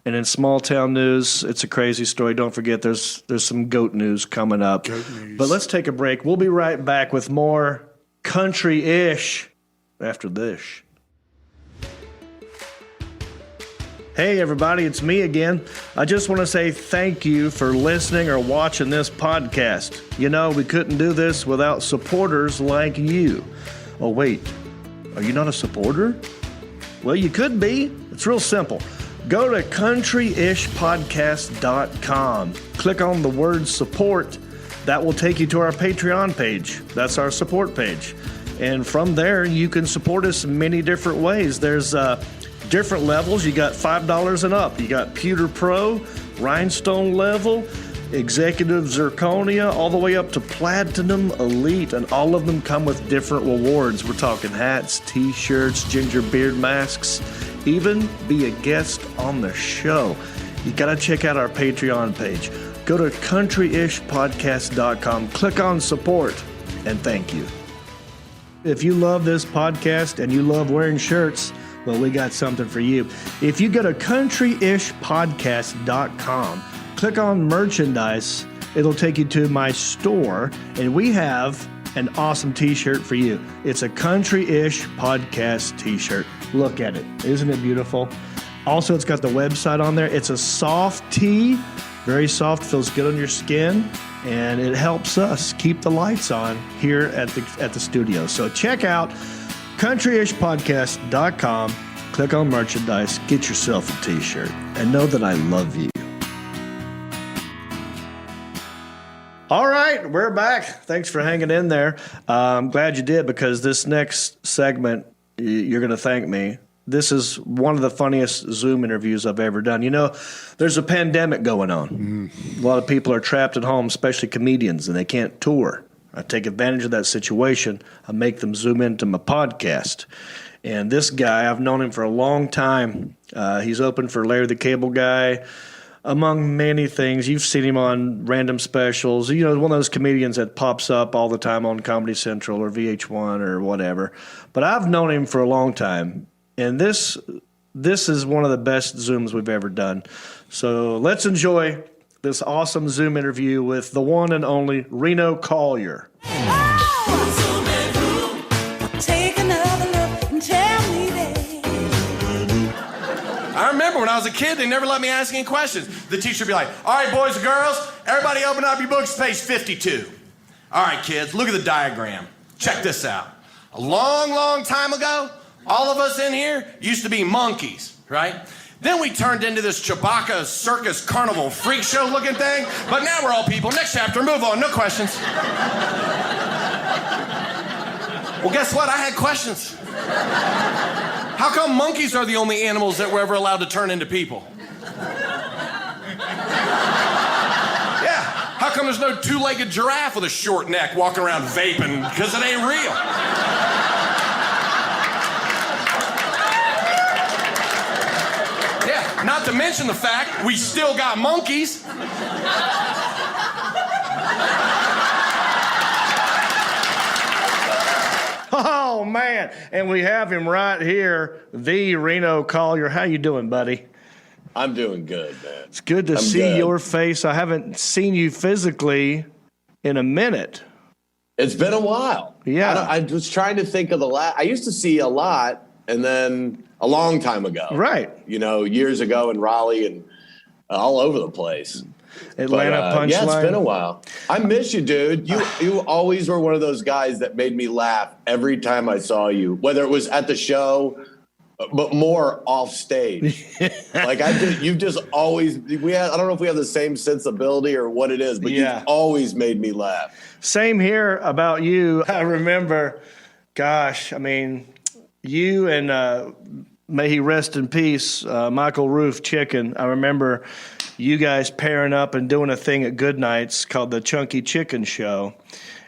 And in small town news, it's a crazy story. Don't forget, there's some goat news coming up. Goat news. But let's take a break. We'll be right back with more country-ish after this. Hey, everybody, it's me again. I just want to say thank you for listening or watching this podcast. We couldn't do this without supporters like you. Oh, wait, are you not a supporter? Well, you could be. It's real simple. Go to countryishpodcast.com. Click on the word support. That will take you to our Patreon page. That's our support page. And from there, you can support us in many different ways. There's different levels. You got $5 and up. You got Pewter Pro, Rhinestone level, Executive Zirconia, all the way up to Platinum Elite. And all of them come with different rewards. We're talking hats, t-shirts, ginger beard masks, even be a guest on the show. You got to check out our Patreon page. Go to countryishpodcast.com, click on support, and thank you. If you love this podcast and you love wearing shirts, well, we got something for you. If you go to countryishpodcast.com, click on merchandise, it'll take you to my store, and we have an awesome t-shirt for you. It's a Country-ish podcast t-shirt. Look at it. Isn't it beautiful? Also, it's got the website on there. It's a soft tee, very soft, feels good on your skin, and it helps us keep the lights on here at the studio. So check out countryishpodcast.com, click on merchandise, get yourself a t-shirt, and know that I love you. All right, we're back. Thanks for hanging in there. I'm glad you did, because this next segment, you're going to thank me. This is one of the funniest Zoom interviews I've ever done. There's a pandemic going on. A lot of people are trapped at home, especially comedians, and they can't tour. I take advantage of that situation. I make them Zoom into my podcast. And this guy, I've known him for a long time. He's opened for Larry the Cable Guy, among many things. You've seen him on random specials. One of those comedians that pops up all the time on Comedy Central or VH1 or whatever. But I've known him for a long time. And this is one of the best Zooms we've ever done. So let's enjoy this awesome Zoom interview with the one and only Reno Collier. I remember when I was a kid, they never let me ask any questions. The teacher would be like, all right, boys and girls, everybody open up your books, page 52. All right, kids, look at the diagram. Check this out. A long, long time ago, all of us in here used to be monkeys, right? Then we turned into this Chewbacca circus carnival freak show looking thing, but now we're all people. Next chapter, move on, no questions. Well, guess what? I had questions. How come monkeys are the only animals that were ever allowed to turn into people? Yeah, how come there's no two-legged giraffe with a short neck walking around vaping? Because it ain't real. Yeah, not to mention the fact we still got monkeys. Oh, man. And we have him right here, the Reno Collier. How you doing, buddy? I'm doing good, man. It's good to see your face. I haven't seen you physically in a minute. It's been a while. Yeah. I was trying to think of the last. I used to see you a lot, and then a long time ago. Right. Years ago in Raleigh and all over the place. Atlanta Punchline. Yeah, it's been a while. I miss you, dude. You always were one of those guys that made me laugh every time I saw you, whether it was at the show, but more off stage. You've just always. I don't know if we have the same sensibility or what it is, but you've always made me laugh. Same here about you. I remember, you and may he rest in peace, Michael Roof Chicken. I remember you guys pairing up and doing a thing at Good Nights called the Chunky Chicken Show.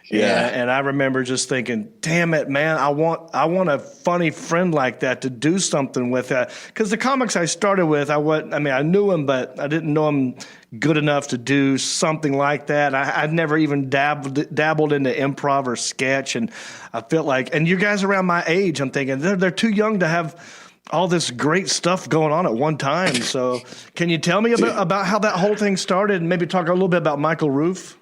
Yeah. And I remember just thinking, damn it, man, I want a funny friend like that to do something with that. Because the comics I started with, I knew him, but I didn't know him good enough to do something like that. I'd never even dabbled into improv or sketch. And I felt like, and you guys around my age, I'm thinking, they're too young to have all this great stuff going on at one time. So can you tell me about how that whole thing started and maybe talk a little bit about Michael Roof?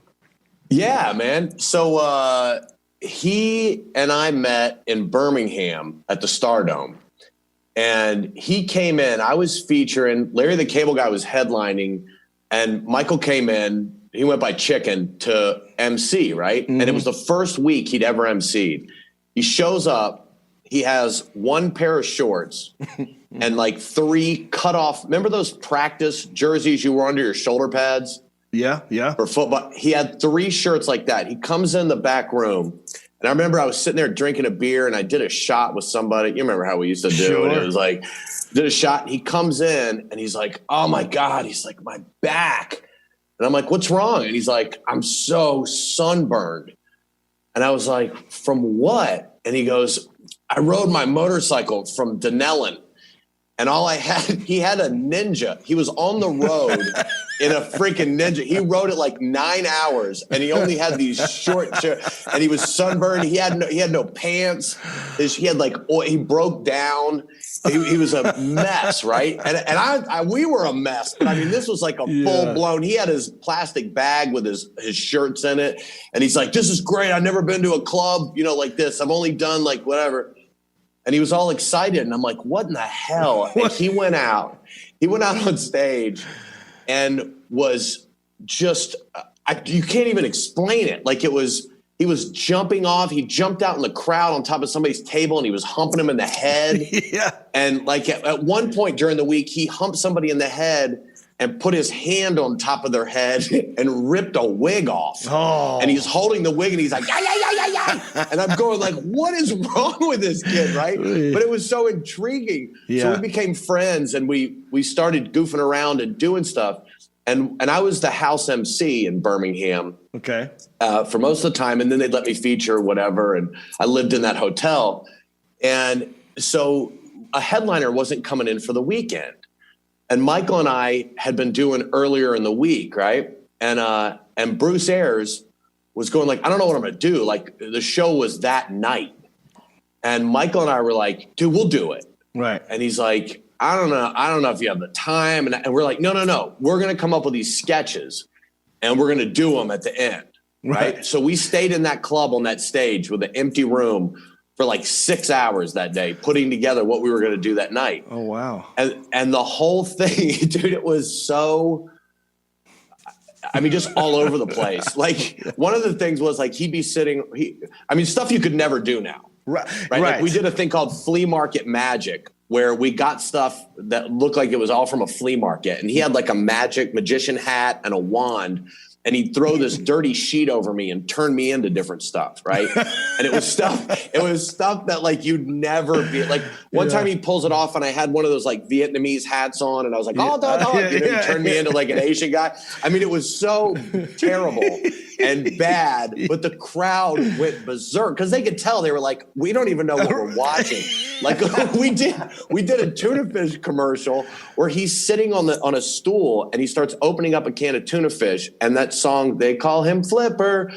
Yeah, man. So he and I met in Birmingham at the Stardome. And he came in. I was featuring. Larry the Cable Guy was headlining. And Michael came in. He went by Chicken to MC, right? Mm-hmm. And it was the first week he'd ever MC'd. He shows up. He has one pair of shorts and like 3 cut off. Remember those practice jerseys you wore under your shoulder pads? Yeah. For football. He had 3 shirts like that. He comes in the back room. And I remember I was sitting there drinking a beer and I did a shot with somebody. You remember how we used to do Sure. it. It was like, did a shot. He comes in and he's like, oh my God. He's like, my back. And I'm like, what's wrong? And he's like, I'm so sunburned. And I was like, from what? And he goes, I rode my motorcycle from Denellen. And he had a Ninja. He was on the road in a freaking Ninja. He rode it like 9 hours, and he only had these short, and he was sunburned. He had no pants. He had he broke down. He was a mess, right? And we were a mess. But I mean, this was like a full blown. He had his plastic bag with his shirts in it, and he's like, "This is great. I've never been to a club, like this. I've only done like whatever." And he was all excited. And I'm like, what in the hell? And he went out on stage and was just, you can't even explain it. Like he was jumping off. He jumped out in the crowd on top of somebody's table and he was humping him in the head. Yeah. And like at one point during the week, he humped somebody in the head and put his hand on top of their head and ripped a wig off. Oh. And he's holding the wig and he's like, yeah. And I'm going like, what is wrong with this kid, right? But it was so intriguing. Yeah. So we became friends and we started goofing around and doing stuff. And I was the house MC in Birmingham. Okay. For most of the time. And then they'd let me feature whatever. And I lived in that hotel. And so a headliner wasn't coming in for the weekend. And Michael and I had been doing earlier in the week, right? And Bruce Ayers was going like, I don't know what I'm going to do. Like the show was that night. And Michael and I were like, dude, we'll do it. Right. And he's like, I don't know if you have the time. And we're like, no. We're going to come up with these sketches and we're going to do them at the end. Right. So we stayed in that club on that stage with an empty room for like 6 hours that day, putting together what we were going to do that night. Oh, wow. And the whole thing, dude, it was so, just all over the place. Like one of the things was like, he'd be sitting, stuff you could never do now. Right. Like we did a thing called Flea Market Magic where we got stuff that looked like it was all from a flea market. And he had like a magician hat and a wand. And he'd throw this dirty sheet over me and turn me into different stuff, right? And it was stuff that like you'd never be like. One time he pulls it off, and I had one of those like Vietnamese hats on, and I was like, he turned me into like an Asian guy. It was so terrible and bad, but the crowd went berserk because they could tell. They were like, we don't even know what we're watching. Like we did a tuna fish commercial where he's sitting on a stool and he starts opening up a can of tuna fish, and that song, they call him Flipper,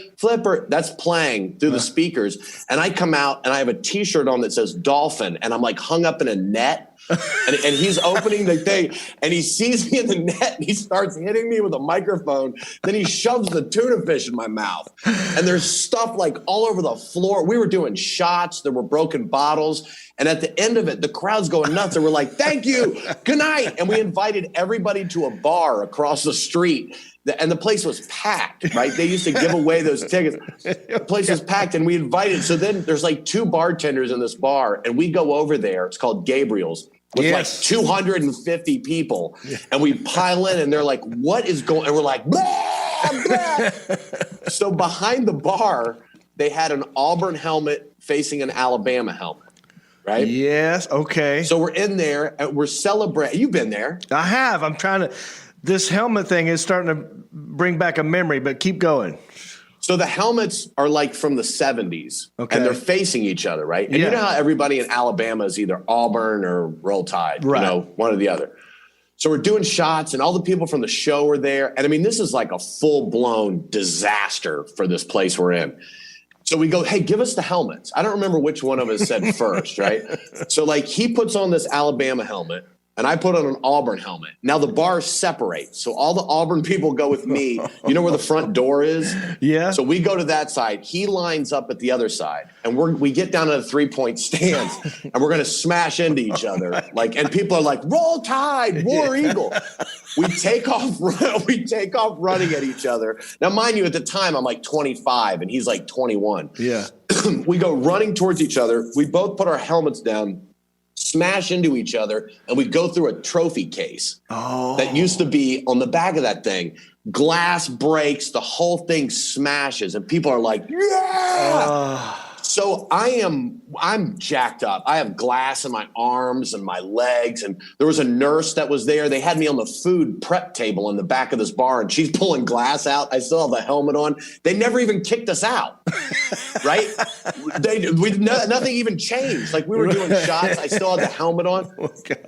that's playing through the speakers. And I come out and I have a t-shirt on that says dolphin, and I'm like hung up in a net And he's opening the thing, and he sees me in the net, and he starts hitting me with a microphone. Then he shoves the tuna fish in my mouth. And there's stuff like all over the floor. We were doing shots. There were broken bottles. And at the end of it, the crowd's going nuts. And we're like, thank you. Good night. And we invited everybody to a bar across the street. And the place was packed, right? They used to give away those tickets. The place was packed, and we invited. So then there's like 2 bartenders in this bar, and we go over there. It's called Gabriel's. With like 250 people. Yeah. And we pile in, and they're like, what is going on? And we're like, blah, blah. So behind the bar, they had an Auburn helmet facing an Alabama helmet, right? Yes, okay. So we're in there, and we're celebrating. You've been there. I have. I'm trying to – this helmet thing is starting to bring back a memory, but keep going. So the helmets are like from the 70s, okay, and they're facing each other, right? And you know how everybody in Alabama is either Auburn or Roll Tide, right, you know, one or the other. So we're doing shots, and all the people from the show were there. And I mean, this is like a full-blown disaster for this place we're in. So we go, hey, give us the helmets. I don't remember which one of us said first, right? So like he puts on this Alabama helmet, and I put on an Auburn helmet. Now the bars separate. So all the Auburn people go with me. You know where the front door is? Yeah. So we go to that side. He lines up at the other side. And we get down to the 3-point stance, and we're going to smash into each other. Like, and people are like, Roll Tide, War Eagle. We take off running at each other. Now, mind you, at the time, I'm like 25, and he's like 21. Yeah. We go running towards each other. We both put our helmets down, smash into each other, and we go through a trophy case that used to be on the back of that thing. Glass breaks, the whole thing smashes, and people are like, yeah! So I'm jacked up. I have glass in my arms and my legs, and there was a nurse that was there. They had me on the food prep table in the back of this bar, and she's pulling glass out. I still have the helmet on. They never even kicked us out, right? Nothing even changed. Like, we were doing shots. I still had the helmet on.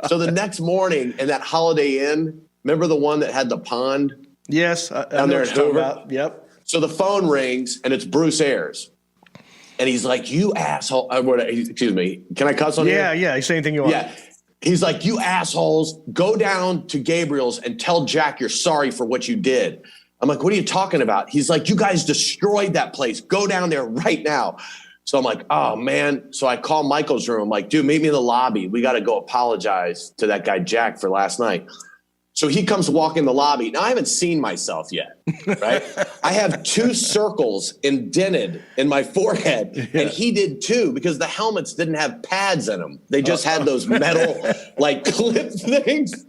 So the next morning in that Holiday Inn, remember the one that had the pond? Yes. Down there at Hoover? Yep. So the phone rings, and it's Bruce Ayers. And he's like, you asshole. Excuse me. Can I cuss on you? Yeah. You say anything you want. Yeah. He's like, you assholes, go down to Gabriel's and tell Jack you're sorry for what you did. I'm like, what are you talking about? He's like, you guys destroyed that place. Go down there right now. So I'm like, oh, man. So I call Michael's room. I'm like, dude, meet me in the lobby. We got to go apologize to that guy Jack for last night. So he comes walking the lobby. Now, I haven't seen myself yet, right? I have 2 circles indented in my forehead, and he did too, because the helmets didn't have pads in them. They just had those metal, like, clip things.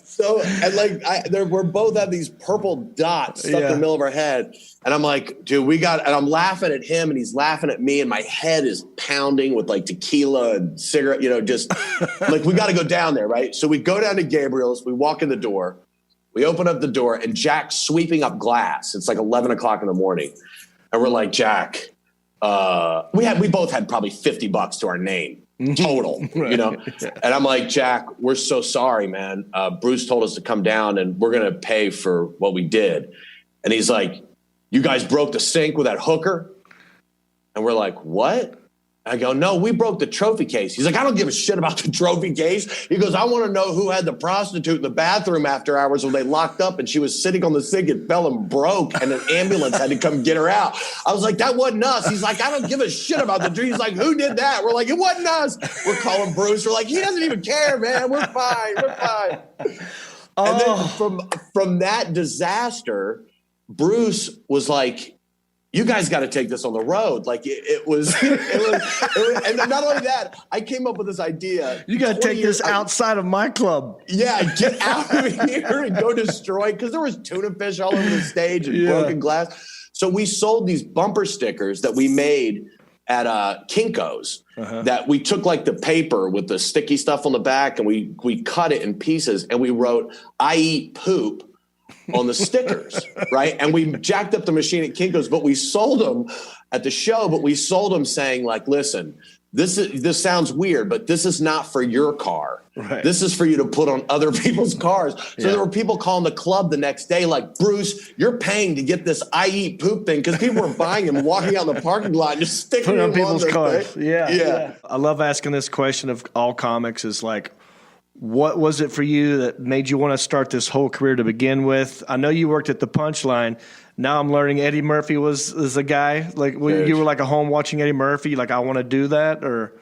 So, and like, we're both have these purple dots stuck in the middle of our head. And I'm like, dude, and I'm laughing at him, and he's laughing at me, and my head is pounding with like tequila and cigarette, just like, we got to go down there, right? So we go down to Gabriel's, we walk in the door, we open up the door, and Jack's sweeping up glass. It's like 11 o'clock in the morning. And we're like, Jack, we both had probably $50 to our name total, And I'm like, Jack, we're so sorry, man. Bruce told us to come down, and we're going to pay for what we did. And he's like, you guys broke the sink with that hooker? And we're like, what? I go, no, we broke the trophy case. He's like, I don't give a shit about the trophy case. He goes, I want to know who had the prostitute in the bathroom after hours when they locked up and she was sitting on the sink and fell and broke and an ambulance had to come get her out. I was like, that wasn't us. He's like, I don't give a shit about the dream. He's like, who did that? We're like, it wasn't us. We're calling Bruce. We're like, he doesn't even care, man. We're fine. We're fine. And then from that disaster, Bruce was like, you guys got to take this on the road. Like it was, and not only that, I came up with this idea. You got to take this outside of my club. Yeah, get out of here and go destroy, because there was tuna fish all over the stage and broken glass. So we sold these bumper stickers that we made at Kinko's that we took like the paper with the sticky stuff on the back, and we cut it in pieces, and we wrote, I eat poop on the stickers, right? And we jacked up the machine at Kinko's, but we sold them at the show, but we sold them saying like, listen, this sounds weird, but this is not for your car. Right. This is for you to put on other people's cars. So there were people calling the club the next day like, Bruce, you're paying to get this I eat poop thing, because people were buying them, walking out in the parking lot and just sticking them on people's cars. Thing. Yeah. I love asking this question of all comics is like, What was it for you that made you want to start this whole career to begin with? I know you worked at the Punchline. Now I'm learning Eddie Murphy was a guy. Like you were like a home watching Eddie Murphy. Like I want to do that, or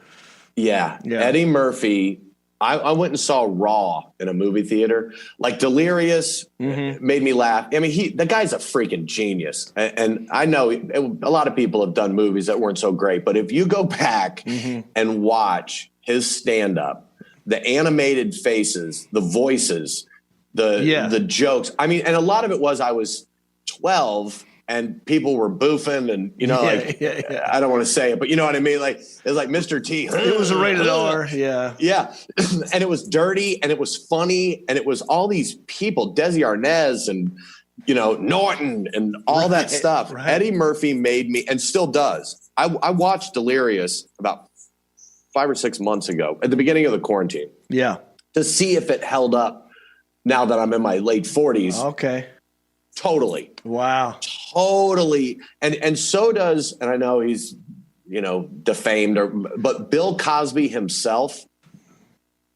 yeah. Eddie Murphy. I went and saw Raw in a movie theater. Like Delirious made me laugh. I mean, the guy's a freaking genius. And I know a lot of people have done movies that weren't so great. But if you go back and watch his stand-up, the animated faces, the voices, the jokes. I mean, and a lot of it was I was 12 and people were boofing and, I don't want to say it, but you know what I mean? Like, it was like Mr. T. It was a rated R. Yeah. Yeah. And it was dirty and it was funny. And it was all these people, Desi Arnaz and, Norton and all that stuff. Right. Eddie Murphy made me, and still does. I watched Delirious about 5 or 6 months ago at the beginning of the quarantine. Yeah. To see if it held up now that I'm in my late 40s. Okay. Totally. Wow. Totally. And so does, and I know he's, defamed, but Bill Cosby himself,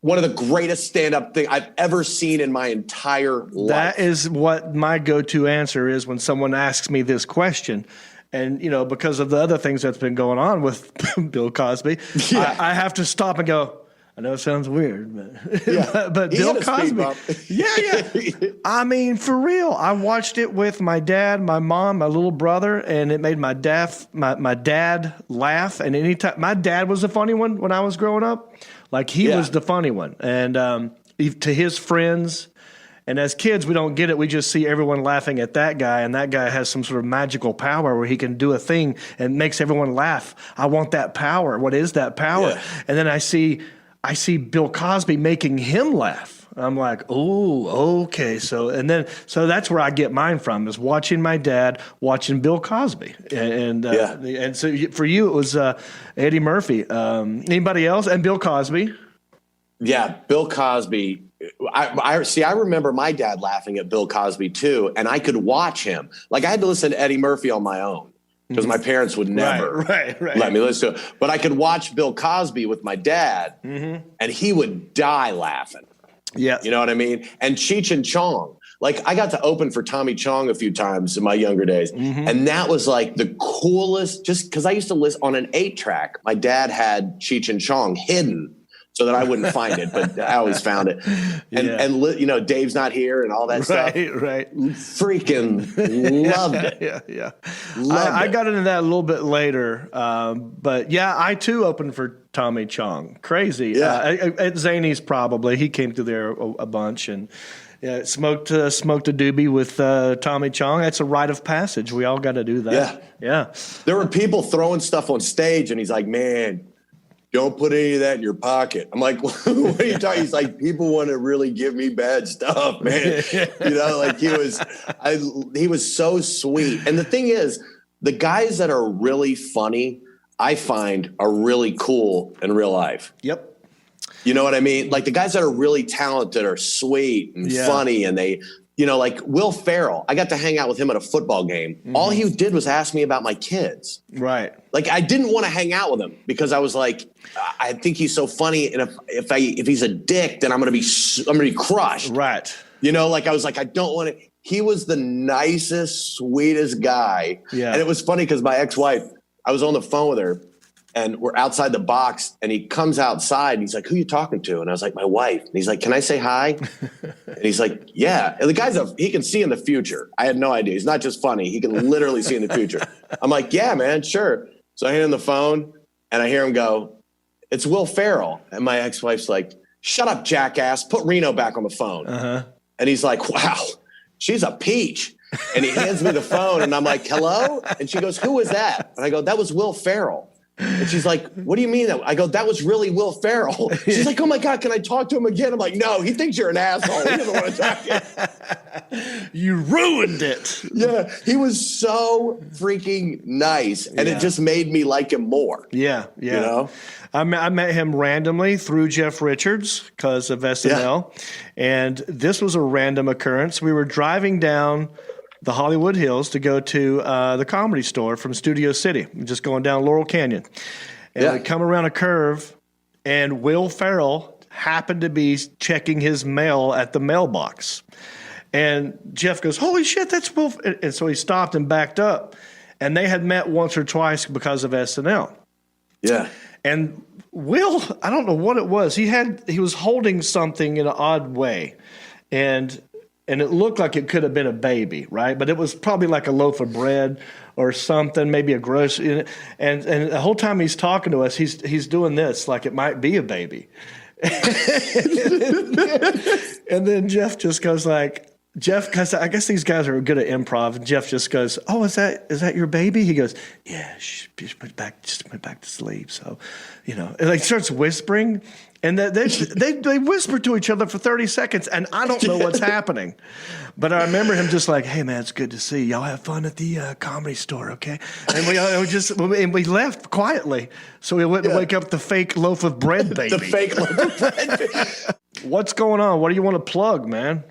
one of the greatest stand-up thing I've ever seen in my entire life. That is what my go-to answer is when someone asks me this question. And, because of the other things that's been going on with Bill Cosby, I have to stop and go, I know it sounds weird, but, but Bill Cosby. Yeah. I mean, for real. I watched it with my dad, my mom, my little brother, and it made my dad laugh. And anytime my dad was the funny one when I was growing up, like he was the funny one. And to his friends. And as kids, we don't get it. We just see everyone laughing at that guy, and that guy has some sort of magical power where he can do a thing and makes everyone laugh. I want that power. What is that power? Yeah. And then I see Bill Cosby making him laugh. I'm like, oh, okay. So that's where I get mine from, is watching my dad, watching Bill Cosby. And so for you, it was Eddie Murphy. Anybody else? And Bill Cosby. Yeah, Bill Cosby. I remember my dad laughing at Bill Cosby too, and I could watch him. Like I had to listen to Eddie Murphy on my own because my parents would never let me listen to it. But I could watch Bill Cosby with my dad, and he would die laughing. Yeah, you know what I mean? And Cheech and Chong. Like I got to open for Tommy Chong a few times in my younger days, and that was like the coolest. Just because I used to listen on an 8-track, my dad had Cheech and Chong hidden, so that I wouldn't find it, but I always found it. And Dave's not here and all that stuff. Right. Freaking loved it. Yeah. I got into that a little bit later. But yeah, I too opened for Tommy Chong. Crazy. Yeah. At Zany's probably. He came through there a bunch and smoked a doobie with Tommy Chong. That's a rite of passage. We all got to do that. Yeah. There were people throwing stuff on stage and he's like, man, don't put any of that in your pocket. I'm like, what are you talking? He's like, people want to really give me bad stuff, man. Like he was so sweet. And the thing is, the guys that are really funny, I find are really cool in real life. Yep. You know what I mean? Like the guys that are really talented are sweet and funny, and they, like Will Ferrell. I got to hang out with him at a football game. All he did was ask me about my kids. Right. Like I didn't want to hang out with him because I was like, I think he's so funny, and if he's a dick, then I'm gonna be crushed. Right. Like I was like, I don't want to. He was the nicest, sweetest guy. Yeah. And it was funny because my ex-wife, I was on the phone with her, and we're outside the box, and he comes outside, and he's like, who are you talking to? And I was like, my wife. And he's like, can I say hi? And he's like, yeah. And the guy's he can see in the future. I had no idea. He's not just funny. He can literally see in the future. I'm like, yeah, man, sure. So I hand him the phone, and I hear him go, it's Will Ferrell. And my ex-wife's like, shut up, jackass. Put Reno back on the phone. And he's like, wow, she's a peach. And he hands me the phone, and I'm like, hello? And she goes, who was that? And I go, that was Will Ferrell. And she's like, what do you mean? I go, that was really Will Ferrell. She's like, oh my God, can I talk to him again? I'm like, no, he thinks you're an asshole. He doesn't want to talk to you. You ruined it. Yeah, he was so freaking nice. And it just made me like him more. Yeah. I met him randomly through Jeff Richards because of SNL. Yeah. And this was a random occurrence. We were driving down the Hollywood Hills to go to the Comedy Store from Studio City, just going down Laurel Canyon. And we come around a curve, and Will Ferrell happened to be checking his mail at the mailbox. And Jeff goes, holy shit, that's Will. And so he stopped and backed up. And they had met once or twice because of SNL. Yeah. And Will, I don't know what it was. He was holding something in an odd way. And it looked like it could have been a baby, right? But it was probably like a loaf of bread or something, maybe a grocery. And the whole time he's talking to us, he's doing this like it might be a baby. And then Jeff just goes like, because I guess these guys are good at improv. And Jeff just goes, "Oh, is that your baby?" He goes, "Yeah, just went back to sleep." So, and like starts whispering, and they whisper to each other for 30 seconds, and I don't know what's happening, but I remember him just like, "Hey, man, it's good to see y'all. Have fun at the Comedy Store, okay?" And we left quietly, so we wouldn't wake up the fake loaf of bread baby. The fake loaf of bread. What's going on? What do you want to plug, man?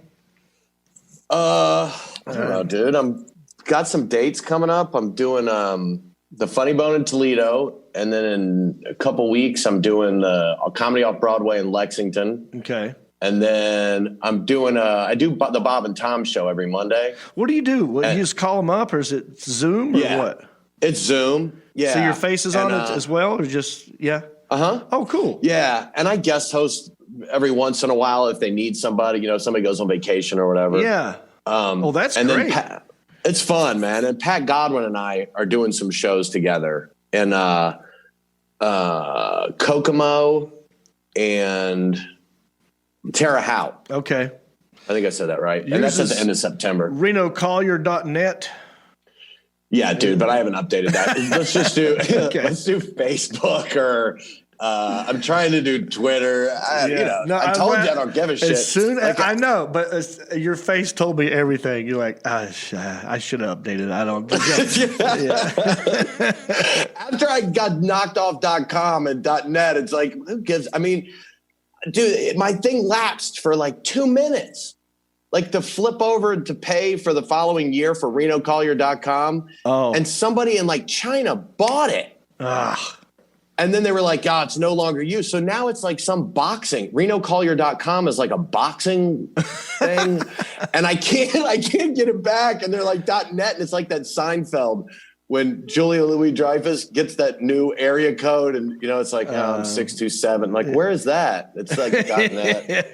I don't know, dude. I'm got some dates coming up. I'm doing the Funny Bone in Toledo, and then in a couple weeks I'm doing a comedy off Broadway in Lexington. Okay. And then I'm doing I do the Bob and Tom show every Monday. What do you do? You just call them up, or is it Zoom, or what? It's Zoom. Yeah. So your face is on it as well, or just Oh, cool. Yeah, and I guest host every once in a while if they need somebody. Somebody goes on vacation or whatever. Yeah. That's and great. Then it's fun, man. And Pat Godwin and I are doing some shows together in Kokomo and Terre Haute. Okay. I think I said that right. And that's at the end of September. RenoCollier.net. Yeah, dude, but I haven't updated that. Let's just do let's do Facebook or I'm trying to do Twitter. I told you I don't give a shit. As soon as I know, but your face told me everything. You're like, I should have updated it. I don't. After I got knocked off .com and .net, it's like, who gives? I mean, dude, my thing lapsed for like 2 minutes. Like to flip over to pay for the following year for RenoCollier.com. Oh. And somebody in like China bought it. Ugh. And then they were like, it's no longer used. So now it's like some boxing. RenoCollier.com is like a boxing thing. And I can't get it back. And they're like .net. And it's like that Seinfeld when Julia Louis-Dreyfus gets that new area code and, it's like, I'm 627. Like, where is that? It's like .net,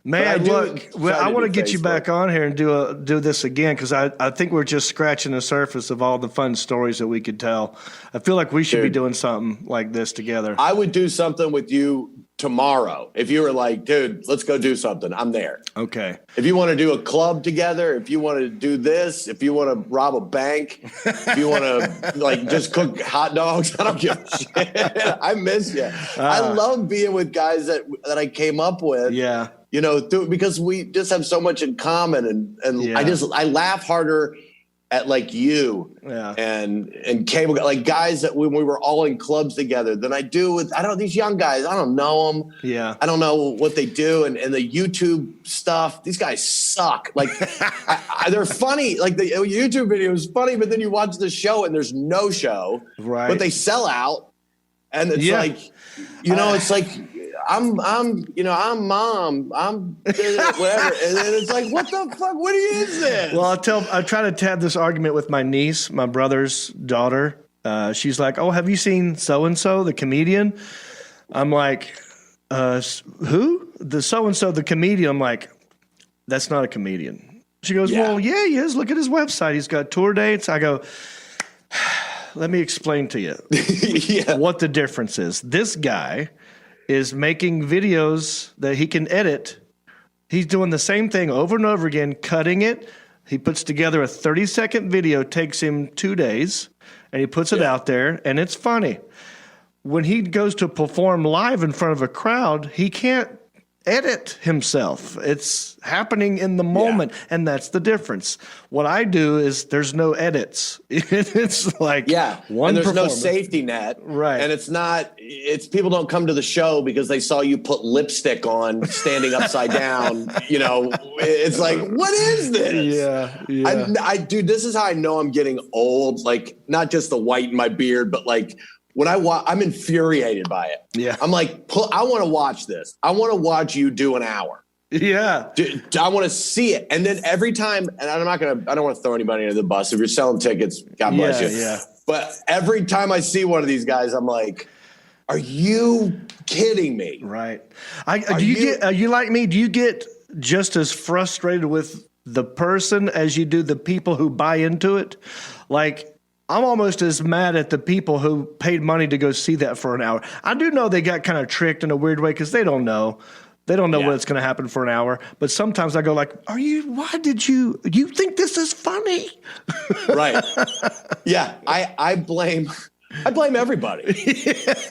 Man, look, I want to get you back on here and do this again because I think we're just scratching the surface of all the fun stories that we could tell. I feel like we should be doing something like this together. I would do something with you tomorrow. If you were like, dude, let's go do something, I'm there. Okay. If you want to do a club together, if you want to do this, if you want to rob a bank, if you want to like just cook hot dogs, I don't give a shit. I miss you. I love being with guys that I came up with. Yeah. Because we just have so much in common, and I laugh harder at like you and cable like guys that when we were all in clubs together than I do with these young guys. I don't know them. Yeah, I don't know what they do, and the YouTube stuff. These guys suck. Like they're funny. Like the YouTube video is funny, but then you watch the show and there's no show. Right, but they sell out, and it's like it's like. I'm mom, I'm whatever. And then it's like, what the fuck? What is this? Well, I try to have this argument with my niece, my brother's daughter. She's like, oh, have you seen so-and-so, the comedian? I'm like, who? The so-and-so, the comedian. I'm like, that's not a comedian. She goes, well, yeah, he is. Look at his website. He's got tour dates. I go, let me explain to you what the difference is. This guy is making videos that he can edit. He's doing the same thing over and over again, cutting it. He puts together a 30-second video, takes him 2 days, and he puts it out there, and it's funny. When he goes to perform live in front of a crowd, he can't edit himself. It's happening in the moment, and that's the difference. What I do is there's no edits. It's like one and there's no performance. safety net, right? And it's people don't come to the show because they saw you put lipstick on standing upside down. It's like, what is this? Yeah. I dude, this is how I know I'm getting old. Like not just the white in my beard, but like when I'm infuriated by it. Yeah. I'm like, I want to watch this. I want to watch you do an hour. Yeah. I want to see it. And then every time, and I don't want to throw anybody under the bus. If you're selling tickets, God bless you. Yeah. But every time I see one of these guys, I'm like, are you kidding me? Right. Are you like me? Do you get just as frustrated with the person as you do the people who buy into it? Like, I'm almost as mad at the people who paid money to go see that for an hour. I do know they got kind of tricked in a weird way because they don't know. They don't know what's going to happen for an hour. But sometimes I go like, why did you think this is funny? Right. Yeah. I blame everybody.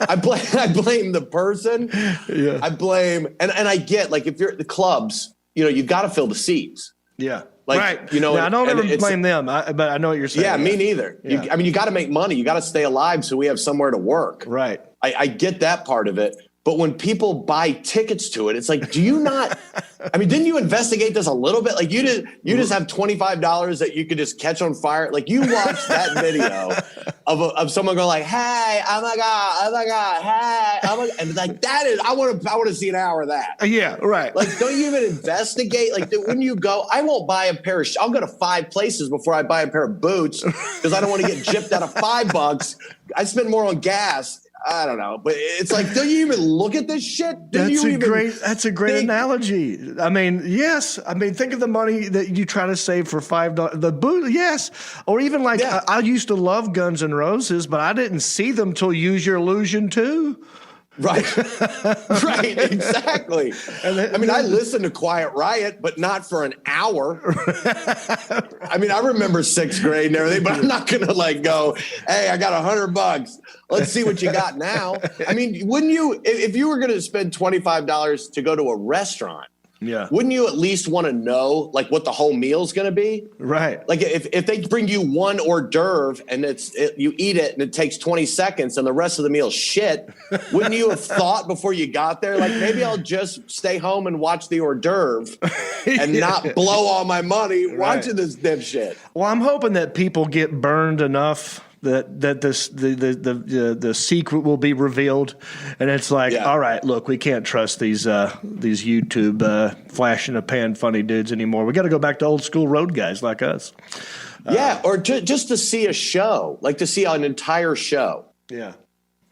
I blame the person. Yeah. I blame, and I get, like, if you're at the clubs, you've got to fill the seats. Yeah. Like, right. I don't ever blame them, but I know what you're saying. Yeah, me neither. Yeah. You got to make money. You got to stay alive so we have somewhere to work. Right. I get that part of it. But when people buy tickets to it, it's like, do you not? I mean, didn't you investigate this a little bit? Like, you just have $25 that you could just catch on fire. Like, you watched that video of someone going like, "Hey, oh my god, hey, oh my god," and like that is, I want to see an hour of that. Yeah, right. Like, don't you even investigate? Like, when you go, I won't buy a pair of. I'll go to 5 places before I buy a pair of boots because I don't want to get gypped out of $5. I spend more on gas. I don't know, but it's like, don't you even look at this shit? That's a great analogy. I mean, yes. I mean, think of the money that you try to save for $5. The boot, yes. Or even like, I used to love Guns N' Roses, but I didn't see them till Use Your Illusion 2. Right. Right. Exactly. I mean, I listened to Quiet Riot, but not for an hour. I mean, I remember 6th grade and everything, but I'm not going to like go, "Hey, I got $100. Let's see what you got now." I mean, wouldn't you, if you were going to spend $25 to go to a restaurant, wouldn't you at least want to know like what the whole meal's going to be? Right. Like if they bring you one hors d'oeuvre and you eat it and it takes 20 seconds and the rest of the meal's shit, wouldn't you have thought before you got there, like, maybe I'll just stay home and watch the hors d'oeuvre and not blow all my money watching this dipshit? Well, I'm hoping that people get burned enough that the secret will be revealed, and it's like, all right, look, we can't trust these YouTube flash in a pan funny dudes anymore. We got to go back to old school road guys like us. Or just to see a show, like to see an entire show. Yeah.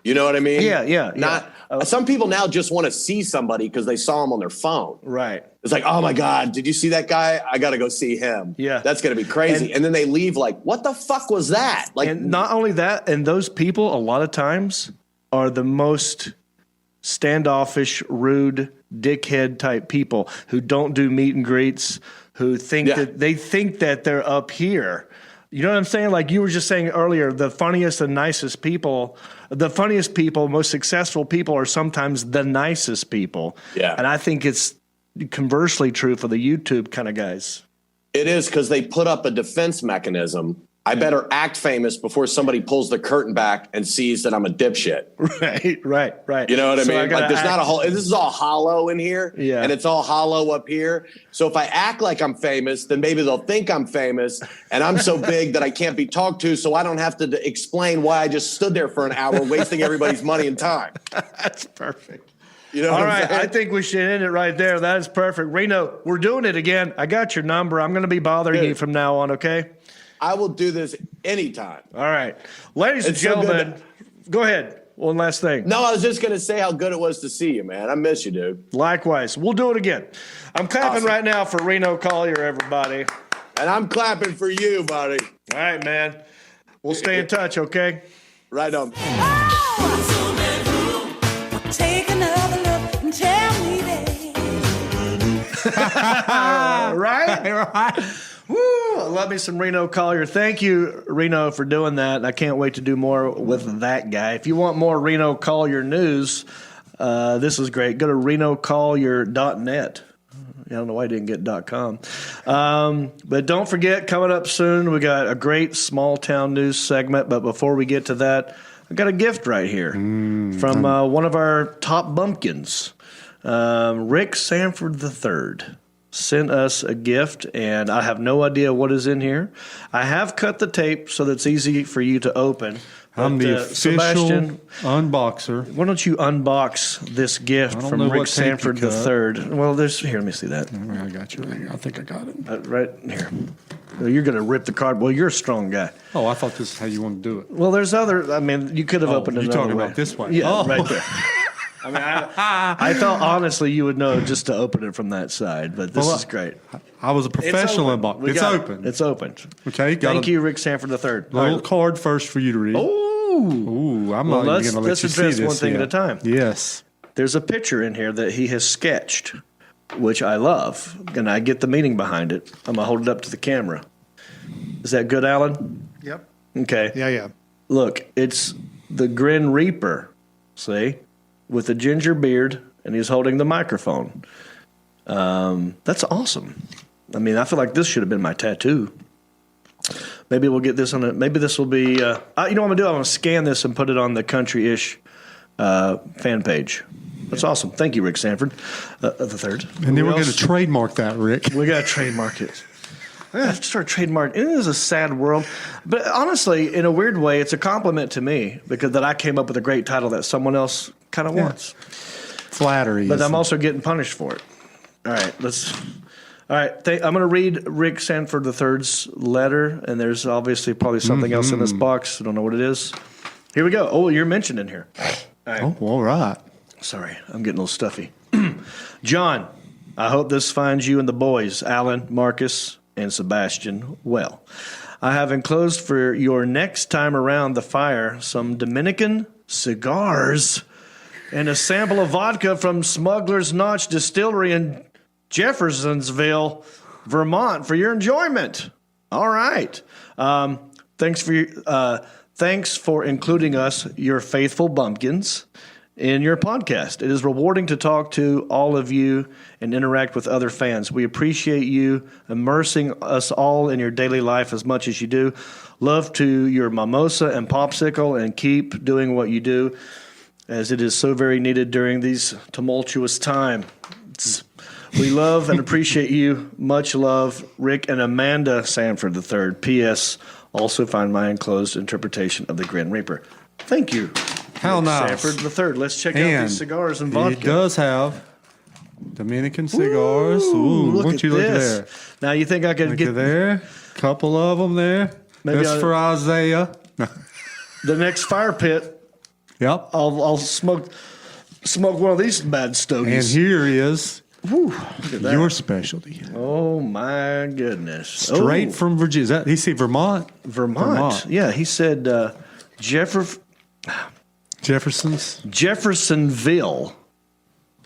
You know what I mean? Yeah. Some people now just want to see somebody because they saw him on their phone. Right. It's like, oh my God, did you see that guy? I got to go see him. Yeah. That's going to be crazy. And then they leave like, what the fuck was that? Like, and not only that, and those people a lot of times are the most standoffish, rude, dickhead type people who don't do meet and greets, who think that they think that they're up here. You know what I'm saying? Like you were just saying earlier, the funniest and nicest people, most successful people are sometimes the nicest people. Yeah. And I think it's conversely true for the YouTube kind of guys. It is, because they put up a defense mechanism. I better act famous before somebody pulls the curtain back and sees that I'm a dipshit. Right. You know what I mean? Like, there's not a whole. This is all hollow in here, and it's all hollow up here. So if I act like I'm famous, then maybe they'll think I'm famous, and I'm so big that I can't be talked to, so I don't have to explain why I just stood there for an hour, wasting everybody's money and time. That's perfect. You know all what right, I'm saying? I think we should end it right there. That is perfect. Reno, we're doing it again. I got your number. I'm going to be bothering you from now on, okay? I will do this anytime. All right. Ladies and gentlemen, go ahead. One last thing. No, I was just going to say how good it was to see you, man. I miss you, dude. Likewise. We'll do it again. I'm clapping right now for Reno Collier, everybody. And I'm clapping for you, buddy. All right, man. We'll stay in touch, okay? Right on. Take another look and tell me that. Right? Woo, I love me some Reno Collier. Thank you, Reno, for doing that. I can't wait to do more with that guy. If you want more Reno Collier news, this is great. Go to renocollier.net. I don't know why I didn't get .com. But don't forget, coming up soon, we got a great small town news segment. But before we get to that, I got a gift right here from one of our top bumpkins, Rick Sanford III. Sent us a gift, and I have no idea what is in here. I have cut the tape so that it's easy for you to open, I'm But, the official Sebastian, unboxer. why don't you unbox this gift I don't from know Rick what tape you Sanford cut. III? Well, here, let me see that. I got you right here. I think I got it. Right here. Well, you're going to rip the card. Well, you're a strong guy. Oh, I thought this is how you want to do it. Well, there's other. I mean, you could have opened it you're another talking way. about this way. Yeah, Oh. right there. I mean, I thought honestly you would know just to open it from that side, but this is great. I was a professional unboxer. It's open. It's open. Okay, got Thank a you, Rick Sanford III. little card first for you to read. Ooh, I'm well, not let's even going to let you see address this one thing yet. at a time. Yes. There's a picture in here that he has sketched, which I love, and I get the meaning behind it. I'm gonna hold it up to the camera. Is that good, Alan? Yep. Okay. Yeah. Look, it's the Grim Reaper, see, with a ginger beard, and he's holding the microphone. That's awesome. I mean, I feel like this should have been my tattoo. Maybe we'll get this on it. Maybe this will be. You know what I'm gonna do? I'm gonna scan this and put it on the Country-ish fan page. That's awesome. Thank you, Rick Sanford, the third. And then Who we're going else? to trademark that, Rick. We got to trademark it. I got to start trademarking. It is a sad world, but honestly, in a weird way, it's a compliment to me because that I came up with a great title that someone else kind of wants. Flattery. But I'm also getting punished for it. All right, let's. All right, I'm going to read Rick Sanford III's letter, and there's obviously probably something else in this box. I don't know what it is. Here we go. Oh, you're mentioned in here. All right. Oh, all right. Sorry, I'm getting a little stuffy. John, I hope this finds you and the boys, Alan, Marcus, and Sebastian, well. I have enclosed for your next time around the fire some Dominican cigars and a sample of vodka from Smuggler's Notch Distillery in Jeffersonville, Vermont, for your enjoyment. All right. Thanks for including us, your faithful bumpkins, in your podcast. It is rewarding to talk to all of you and interact with other fans. We appreciate you immersing us all in your daily life as much as you do. Love to your mimosa and popsicle, and keep doing what you do, as it is so very needed during these tumultuous times. We love and appreciate you. Much love, Rick and Amanda Sanford III. P.S. Also find my enclosed interpretation of the Grim Reaper. Thank you. How Rick nice. Sanford III. Let's check out And these cigars and vodka. it does have Dominican cigars. Ooh, look won't at you look this. there? Now you think I could Look get at there. Couple of them there. Maybe That's for Isaiah. the next fire pit? Yep. I'll smoke one of these bad And stogies. here is Look at that. your specialty. Oh my goodness! Straight Oh, from Virginia. Is that, he said Vermont? Vermont. Yeah, he said Jeffersonville,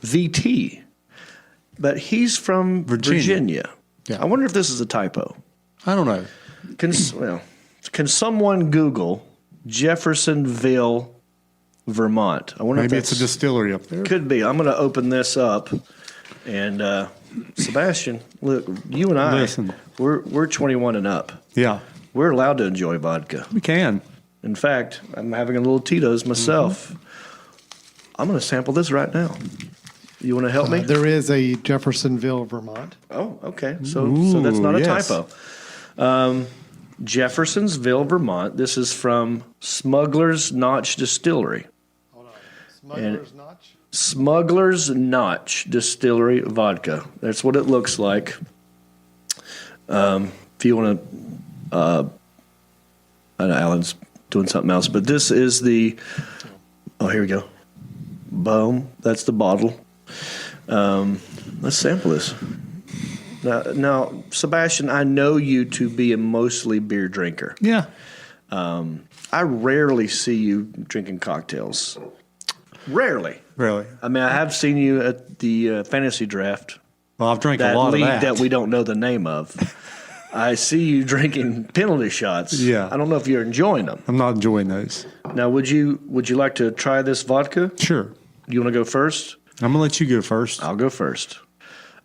VT, but he's from Virginia. Yeah. I wonder if this is a typo. I don't know. Can someone Google Jeffersonville, Vermont? I wonder Maybe if it's a distillery up there. could be. I'm going to open this up, and Sebastian, look, you and I, Listen. we're 21 and up. Yeah, We're allowed to enjoy vodka. we can. In fact, I'm having a little Tito's myself. I'm going to sample this right now. You want to help me? There is a Jeffersonville, Vermont. Oh, okay. So that's not a yes. typo. Jeffersonville, Vermont. This is from Smuggler's Notch Distillery. Hold on. Smuggler's Notch? Smuggler's Notch Distillery vodka. That's what it looks like. If you want to, I know Alan's doing something else, but this is the. Oh, here we go. Boom. That's the bottle. Let's sample this. Now, Sebastian, I know you to be a mostly beer drinker. Yeah. I rarely see you drinking cocktails. Rarely. Really? I mean, I have seen you at the fantasy draft. Well, I've drank That a lot league of that. we don't know the name of. I see you drinking penalty shots. Yeah. I don't know if you're enjoying them. I'm not enjoying those. Now, would you like to try this vodka? Sure. You want to go first? I'm going to let you go first. I'll go first.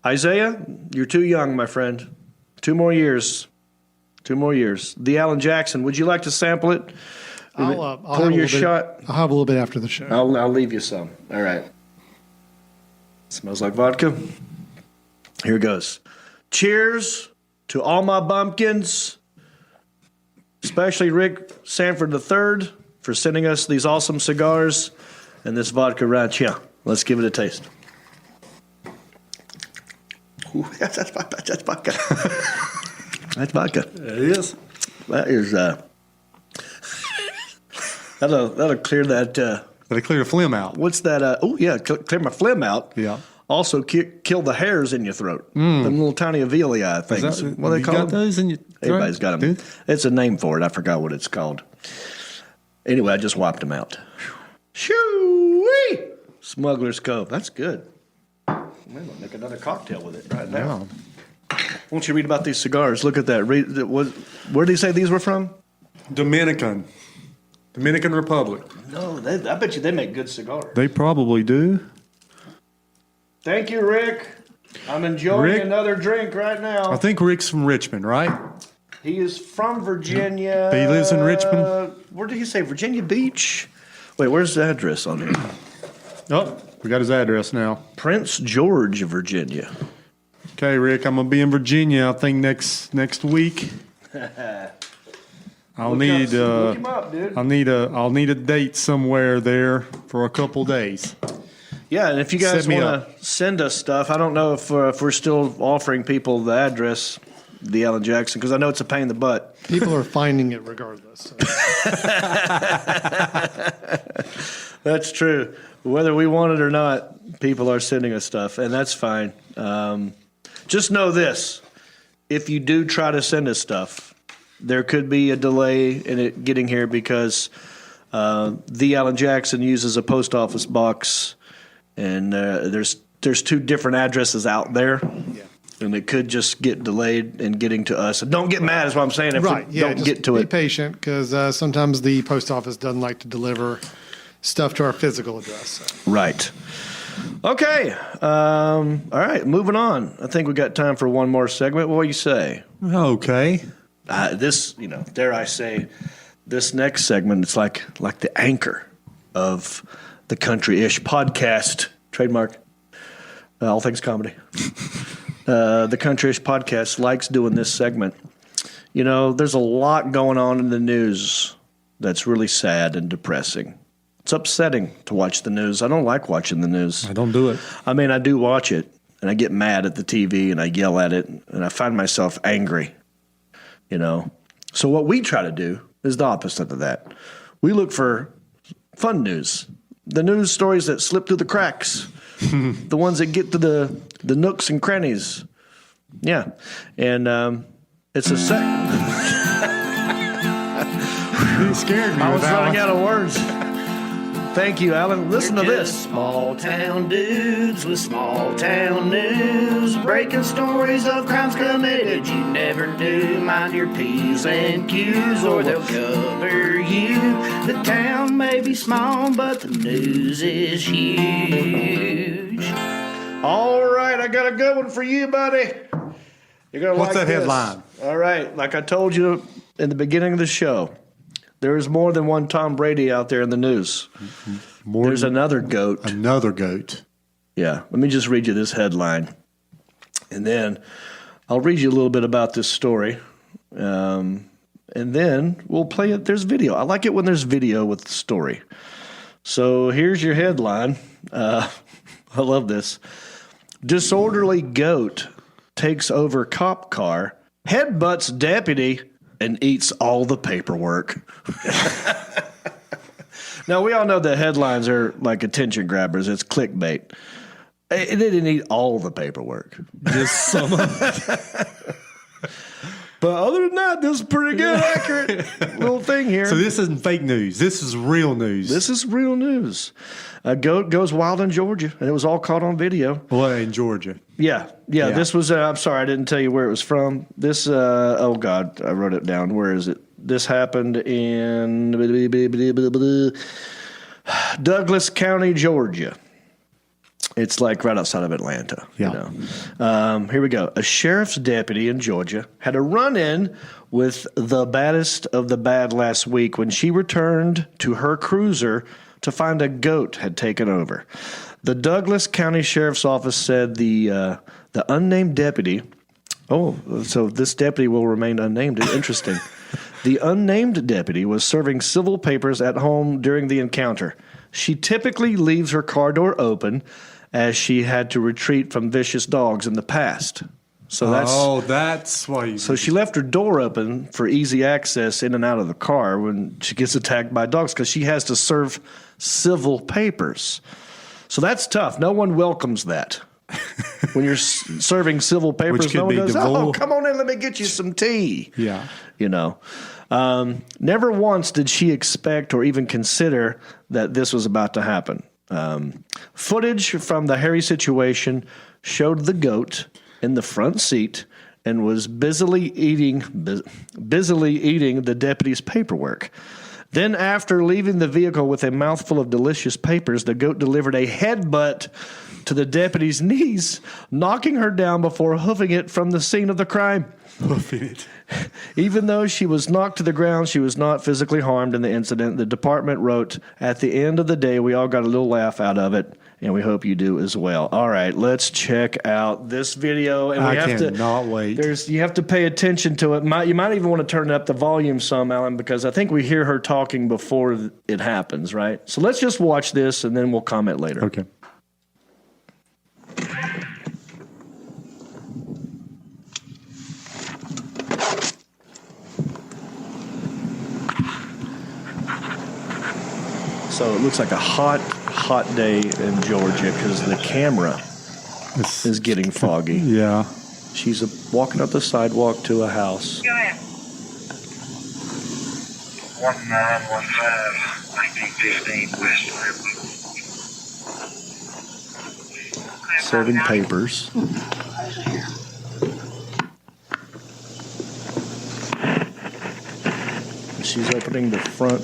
Isaiah, you're too young, my friend. 2 more years. 2 more years. The Alan Jackson, would you like to sample it? I'll Pour have a your little bit- shot. I'll have a little bit after the show. I'll leave you some. All right. Smells like vodka. Here it goes. Cheers to all my bumpkins, especially Rick Sanford III. for sending us these awesome cigars and this vodka right here. Let's give it a taste. Ooh, that's vodka. That's vodka. That's vodka. It is. That is that'll clear that. That'll clear the phlegm out. What's that? Clear my phlegm out. Yeah. Also, kill the hairs in your throat. Them little tiny alveoli things. What are they you called? got those in your throat? Everybody's got them. Dude? It's a name for it. I forgot what it's called. Anyway, I just wiped them out. Shoo-wee! Smuggler's Cove. That's good. I'm going to make another cocktail with it right now. Won't you read about these cigars? Look at that. Where did he say these were from? Dominican Republic. No, I bet you they make good cigars. They probably do. Thank you, Rick. I'm enjoying another drink right now. I think Rick's from Richmond, right? He is from Virginia. He lives in Richmond? Where did he say? Virginia Beach? Wait, where's the address on here? Oh, we got his address now. Prince George, Virginia. Okay, Rick, I'm gonna be in Virginia. I think next week. I'll need look him up, dude. I'll need a date somewhere there for a couple days. Yeah, and if you guys Set me want to send us stuff, I don't know if we're still offering people the address, the Alan Jackson, because I know it's a pain in the butt. People are finding it regardless. So. That's true. Whether we want it or not, people are sending us stuff, and that's fine. Just know this. If you do try to send us stuff, there could be a delay in it getting here because the Alan Jackson uses a post office box, and there's two different addresses out there. Yeah. And it could just get delayed in getting to us. And don't get mad is what I'm saying if right. we Yeah, don't just get to be it. Be patient because sometimes the post office doesn't like to deliver stuff to our physical address. So. Right. Okay. All right. Moving on. I think we got time for one more segment. What do you say? Okay. This, dare I say, this next segment, it's like the anchor of the Country-ish podcast. Trademark. All things comedy. The Country-ish podcast likes doing this segment. There's a lot going on in the news that's really sad and depressing. It's upsetting to watch the news. I don't like watching the news. I don't do it. I mean, I do watch it, and I get mad at the TV, and I yell at it, and I find myself angry, So what we try to do is the opposite of that. We look for fun news, the news stories that slip through the cracks, the ones that get to the nooks and crannies. Yeah, and it's a You scared me. I was running out of words. Thank you, Alan. Listen to this. Small town dudes with small town news, breaking stories of crimes committed you never knew. Mind your P's and Q's or they'll cover you. The town may be small, but the news is huge. All right, I got a good one for you, buddy. You're gonna What's like that this. headline? All right, like I told you in the beginning of the show, there is more than one Tom Brady out there in the news. There's another GOAT. Another GOAT. Yeah. Let me just read you this headline. And then I'll read you a little bit about this story. And then we'll play it. There's video. I like it when there's video with the story. So here's your headline. I love this. Disorderly goat takes over cop car, headbutts deputy, and eats all the paperwork. Now, we all know that headlines are like attention grabbers. It's clickbait. It didn't eat all the paperwork. Just some of it. But other than that, this is pretty good, accurate little thing here. So this isn't fake news. This is real news. This is real news. A goat goes wild in Georgia, and it was all caught on video. Well, in Georgia. Yeah. This was, I'm sorry, I didn't tell you where it was from. This, oh God, I wrote it down. Where is it? This happened in Douglas County, Georgia. It's like right outside of Atlanta. Yeah. Here we go. A sheriff's deputy in Georgia had a run-in with the baddest of the bad last week when she returned to her cruiser to find a goat had taken over. The Douglas County Sheriff's Office said the unnamed deputy. Oh, so this deputy will remain unnamed. Interesting. The unnamed deputy was serving civil papers at home during the encounter. She typically leaves her car door open as she had to retreat from vicious dogs in the past. So that's why. So she left her door open for easy access in and out of the car when she gets attacked by dogs because she has to serve civil papers. So that's tough. No one welcomes that. When you're serving civil papers, no one goes, "Oh, come on in, let me get you some tea." Yeah. You know. Never once did she expect or even consider that this was about to happen. Footage from the hairy situation showed the goat in the front seat and was busily eating the deputy's paperwork. Then, after leaving the vehicle with a mouthful of delicious papers, the goat delivered a headbutt to the deputy's knees, knocking her down before hoofing it from the scene of the crime. Hoofing it. Even though she was knocked to the ground, she was not physically harmed in the incident. The department wrote, "At the end of the day, we all got a little laugh out of it, and we hope you do as well." All right, let's check out this video. And I cannot wait. You have to pay attention to it. You might even want to turn up the volume some, Alan, because I think we hear her talking before it happens, right? So let's just watch this, and then we'll comment later. Okay. So it looks like a hot day in Georgia because the camera is getting foggy. Yeah. She's walking up the sidewalk to a house. Go ahead. 1915 West Railroad. Serving papers. She's opening the front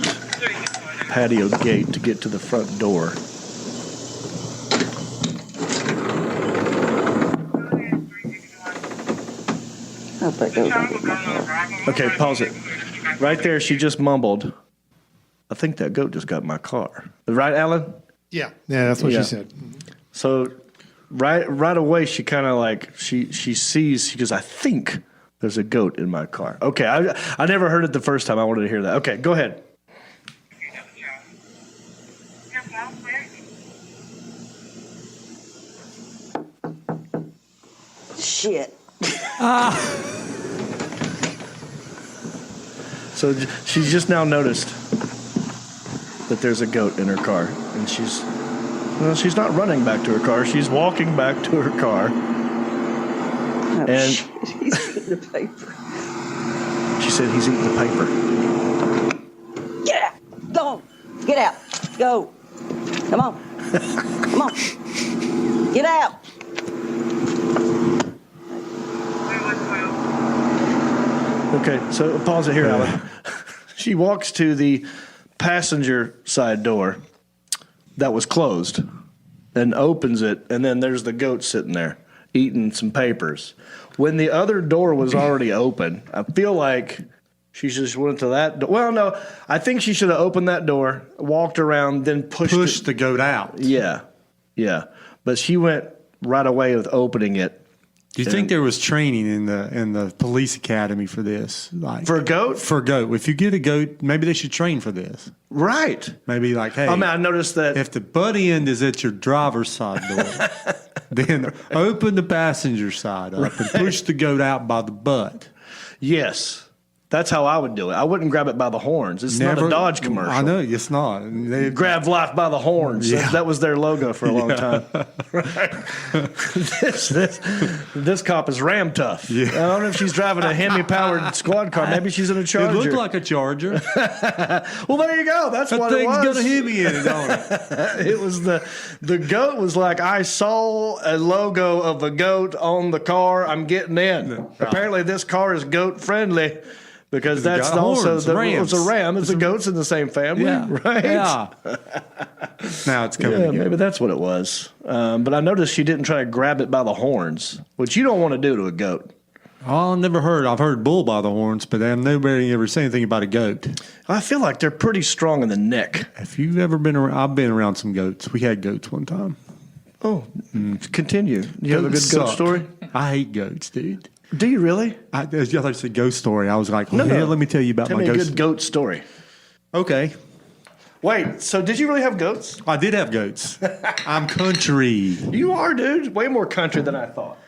patio gate to get to the front door. Okay, pause it. Right there, she just mumbled, "I think that goat just got in my car." Right, Alan? Yeah, that's what she said. So right away, she kind of like, she sees, she goes, "I think there's a goat in my car." Okay, I never heard it the first time. I wanted to hear that. Okay, go ahead. Shit. So she's just now noticed that there's a goat in her car, and she's not running back to her car. She's walking back to her car. Oh, and shit. He's eating the paper. She said he's eating the paper. Get out. Go. Get out. Go. Come on. Come on. Get out. Okay, so pause it here, Alan. She walks to the passenger side door that was closed and opens it, and then there's the goat sitting there eating some papers. When the other door was already open, I feel like she just went to that door. Well, no, I think she should have opened that door, walked around, then pushed the goat out. Yeah. But she went right away with opening it. Do you think there was training in the police academy for this? Like for a goat? For a goat. If you get a goat, maybe they should train for this. Right. Maybe like, hey. I noticed that if the butt end is at your driver's side door, then open the passenger side up and push the goat out by the butt. Yes. That's how I would do it. I wouldn't grab it by the horns. It's not a Dodge commercial. I know, it's not. They grab life by the horns. Yeah. That was their logo for a long time. This cop is ram tough. Yeah. I don't know if she's driving a Hemi-powered squad car. Maybe she's in a Charger. It looked like a Charger. Well, there you go. That's what it was. That thing's got a Hemi in it, don't it? It was the goat was like, I saw a logo of a goat on the car. I'm getting in. No. Apparently, this car is goat friendly. Because that's also it's a ram. It's the goats in the same family, right? Yeah. Now it's coming. Yeah, maybe that's what it was. But I noticed she didn't try to grab it by the horns, which you don't want to do to a goat. Oh, I've heard bull by the horns, but nobody ever said anything about a goat. I feel like they're pretty strong in the neck. If you've ever been around, I've been around some goats. We had goats one time. Oh, continue. You have a good goat story? I hate goats, dude. Do you really? I thought it's a ghost story. I was like, No. let me tell you about Tell my me a ghost. good goat story. Okay. Wait, so did you really have goats? I did have goats. I'm country. You are, dude. Way more country than I thought.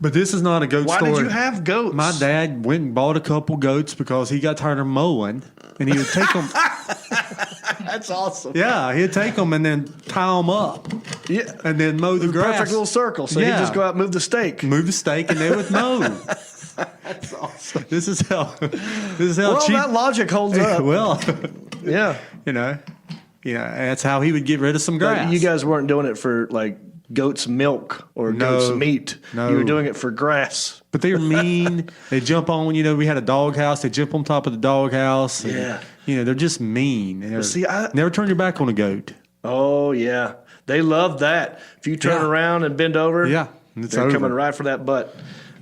But this is not a goat Why story. did you have goats? My dad went and bought a couple goats because he got tired of mowing, and he would take them. That's awesome. Yeah, he'd take them and then tie them up. Yeah. And then mow the grass. Perfect little circle. So Yeah. you just go out and move the stake. Move the stake, and they would mow. That's awesome. This is how Well, cheap. that logic holds up. Well, Yeah. you know, that's how he would get rid of some grass. But you guys weren't doing it for like goat's milk or No. goat's meat. No. You were doing it for grass. But they're mean. They jump on, we had a dog house. They jump on top of the dog house. And, Yeah. they're just mean. See, never turn your back on a goat. Oh, yeah. They love that. If you turn Yeah. around and bend over, Yeah, it's they're over. coming right for that butt.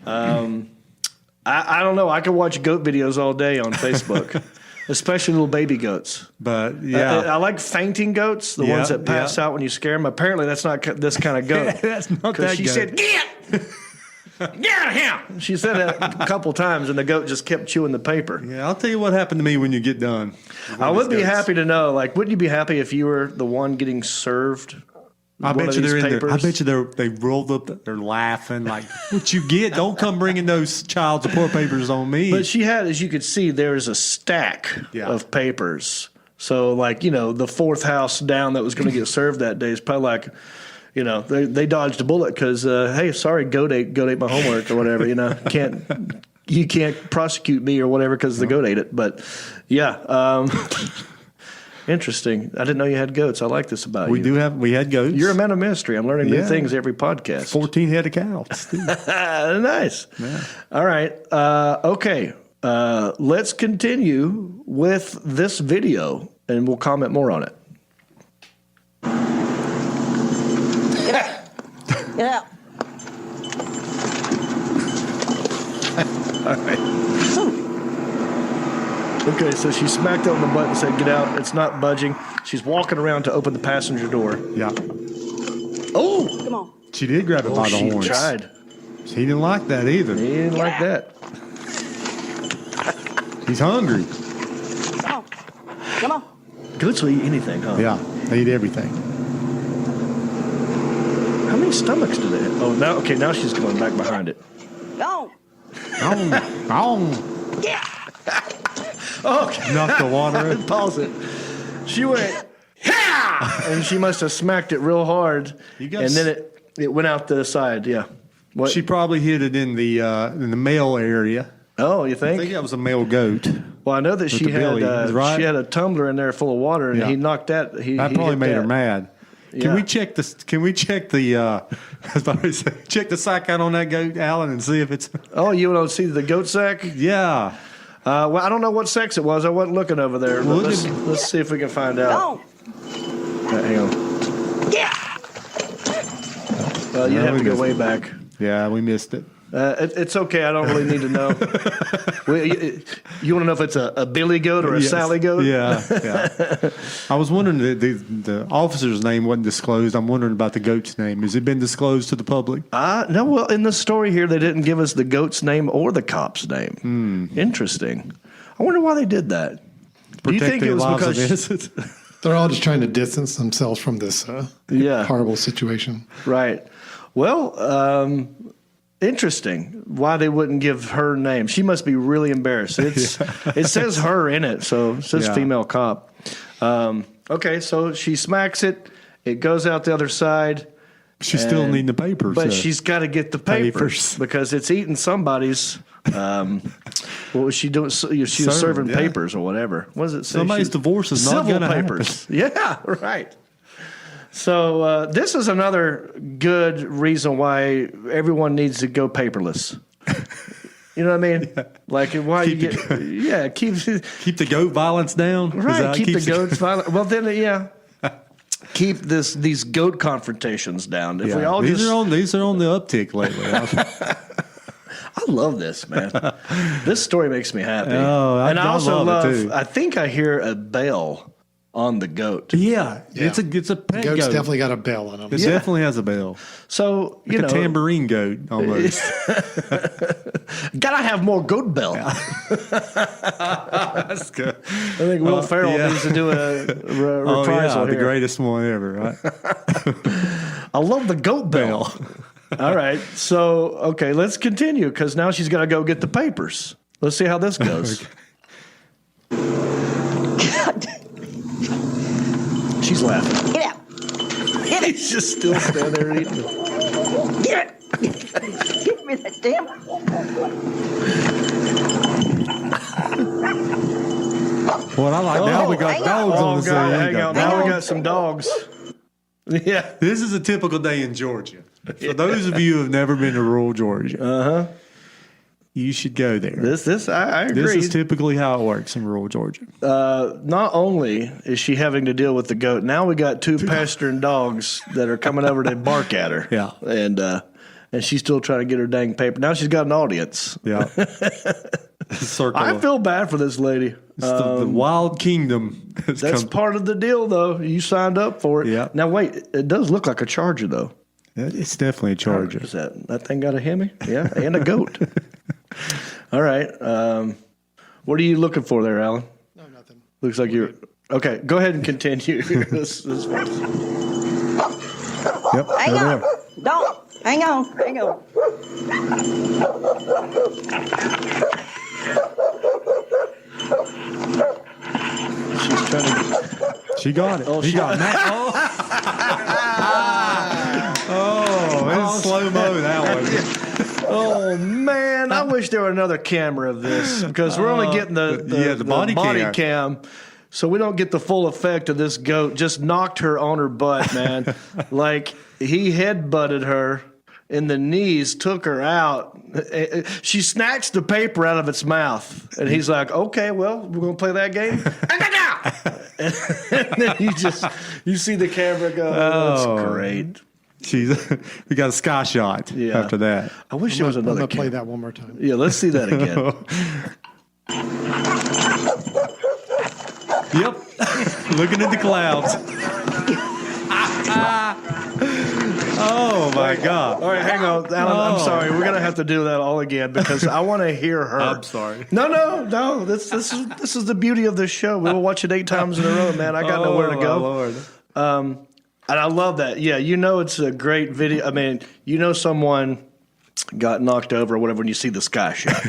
I don't know. I could watch goat videos all day on Facebook, especially little baby goats. But, yeah. I like fainting goats, the ones that pass out when you scare them. Apparently, that's not this kind of goat. That's not that she goat. said, "Get out of here!" She said that a couple times, and the goat just kept chewing the paper. Yeah, I'll tell you what happened to me when you get done. I would be happy to know. Like, wouldn't you be happy if you were the one getting served? I one bet of you these they're in there. I papers? bet you they rolled up. They're laughing like, "What you get? Don't come bringing those child support papers on me." But she had, as you could see, there is a stack of papers. So, like, the fourth house down that was going to get served that day is probably like, they dodged a bullet because, hey, sorry, goat ate my homework or whatever. You can't prosecute me or whatever because the goat ate it. But yeah, interesting. I didn't know you had goats. I like this about you. We had goats. You're a man of mystery. I'm learning new Yeah. things every podcast. 14 head of cows. Nice. Yeah. All right. Okay. Let's continue with this video, and we'll comment more on it. Get out. All right. Okay, so she smacked on the button and said, "Get out." It's not budging. She's walking around to open the passenger door. Yeah. Oh! Come on. She did grab it by the she horns. tried. She didn't like that either. He didn't like that. He's hungry. Come on. Come on. Goats will eat anything, huh? Yeah, they eat everything. How many stomachs do they have? Oh, now she's going back behind it. Go. Yeah. Okay. Knock the water in. Pause it. She went, "Yeah!" And she must have smacked it real hard. And then it went out the side. Yeah. What? She probably hit it in the male area. Oh, you I think? think that was a male goat. Well, I know that she the had belly, right? she had a tumbler in there full of water, and Yeah. he knocked that. That he probably hit made her that. mad. Yeah. Can we check this? Can we check the? I was about to say, check the sack out on that goat, Alan, and see if it's. Oh, you want to see the goat sack? Yeah. Well, I don't know what sex it was. I wasn't looking over there. But Look let's see if we can find out. Go. Hang on. Yeah. Well, you No, have we to go missed way it. back. Yeah, we missed it. It's okay. I don't really need to know. You want to know if it's a Billy goat or a Yes. Sally goat? Yeah. I was wondering the officer's name wasn't disclosed. I'm wondering about the goat's name. Has it been disclosed to the public? No. Well, in the story here, they didn't give us the goat's name or the cop's name. Interesting. I wonder why they did that. Do you think it was because? They're all just trying to distance themselves from this horrible situation. Right. Well, interesting. Why they wouldn't give her name? She must be really embarrassed. It says her in it, so it says female cop. Okay, so she smacks it. It goes out the other side. She's still needing the papers. But she's got to get the papers because it's eating somebody's. What was she doing? She was serving papers or whatever. What does it say? Somebody's divorce is not civil going to papers. Yeah, right. So this is another good reason why everyone needs to go paperless. You know what I mean? Like why keep keep the goat violence down. Right, keep the goats violent. Well, then keep these goat confrontations down. If we all these are on the uptick lately. I love this, man. This story makes me happy. Oh, and I also love it too. I think I hear a bell on the goat. Yeah. It's a pet Goat's goat. definitely got a bell in them. It definitely has a bell. So, Like a tambourine goat almost. Gotta have more goat bell. That's good. I think Will Ferrell needs to do a reprisal the here. greatest one ever, right? I love the goat bell. All right. So, okay, let's continue because now she's got to go get the papers. Let's see how this goes. She's laughing. Get out. Get it. He's just still standing there eating it. Get it. Give me that damn. What I like now, we got dogs on the scene. Hang on. Now we got some dogs. Yeah. This is a typical day in Georgia. For those of you who have never been to rural Georgia, you should go there. I agree. This is typically how it works in rural Georgia. Not only is she having to deal with the goat, now we got two pestering dogs that are coming over to bark at her. Yeah. And she's still trying to get her dang paper. Now she's got an audience. Yeah. I feel bad for this lady. It's the wild kingdom. That's part of the deal, though. You signed up for it. Yeah. Now, wait. It does look like a Charger, though. It's definitely a Charger. Is that thing got a Hemi? Yeah, and a goat. All right. What are you looking for there, Alan? No, nothing. Looks like you're... Okay, go ahead and continue. this Yep. Hang on. Don't. Hang on. Hang on. She's trying to... She got it. Oh, he got it. It's slow-mo, that one. Oh, man. I wish there were another camera of this because we're only getting the body cam. So we don't get the full effect of this goat. Just knocked her on her butt, man. Like he headbutted her in the knees, took her out. She snatched the paper out of its mouth. And he's like, okay, well, we're going to play that game. And then you see the camera go, that's great. We got a sky shot after that. I wish there was another I'm going to play camera. that one more time. Yeah, let's see that again. Yep. Looking at the clouds. Oh, my God. All right, hang on, Alan. I'm sorry. We're gonna have to do that all again because I want to hear her. I'm sorry. No. This is the beauty of this show. We will watch it 8 times in a row, man. I got nowhere to go. Lord. And I love that. Yeah, it's a great video. I mean, someone got knocked over or whatever when you see the sky shot.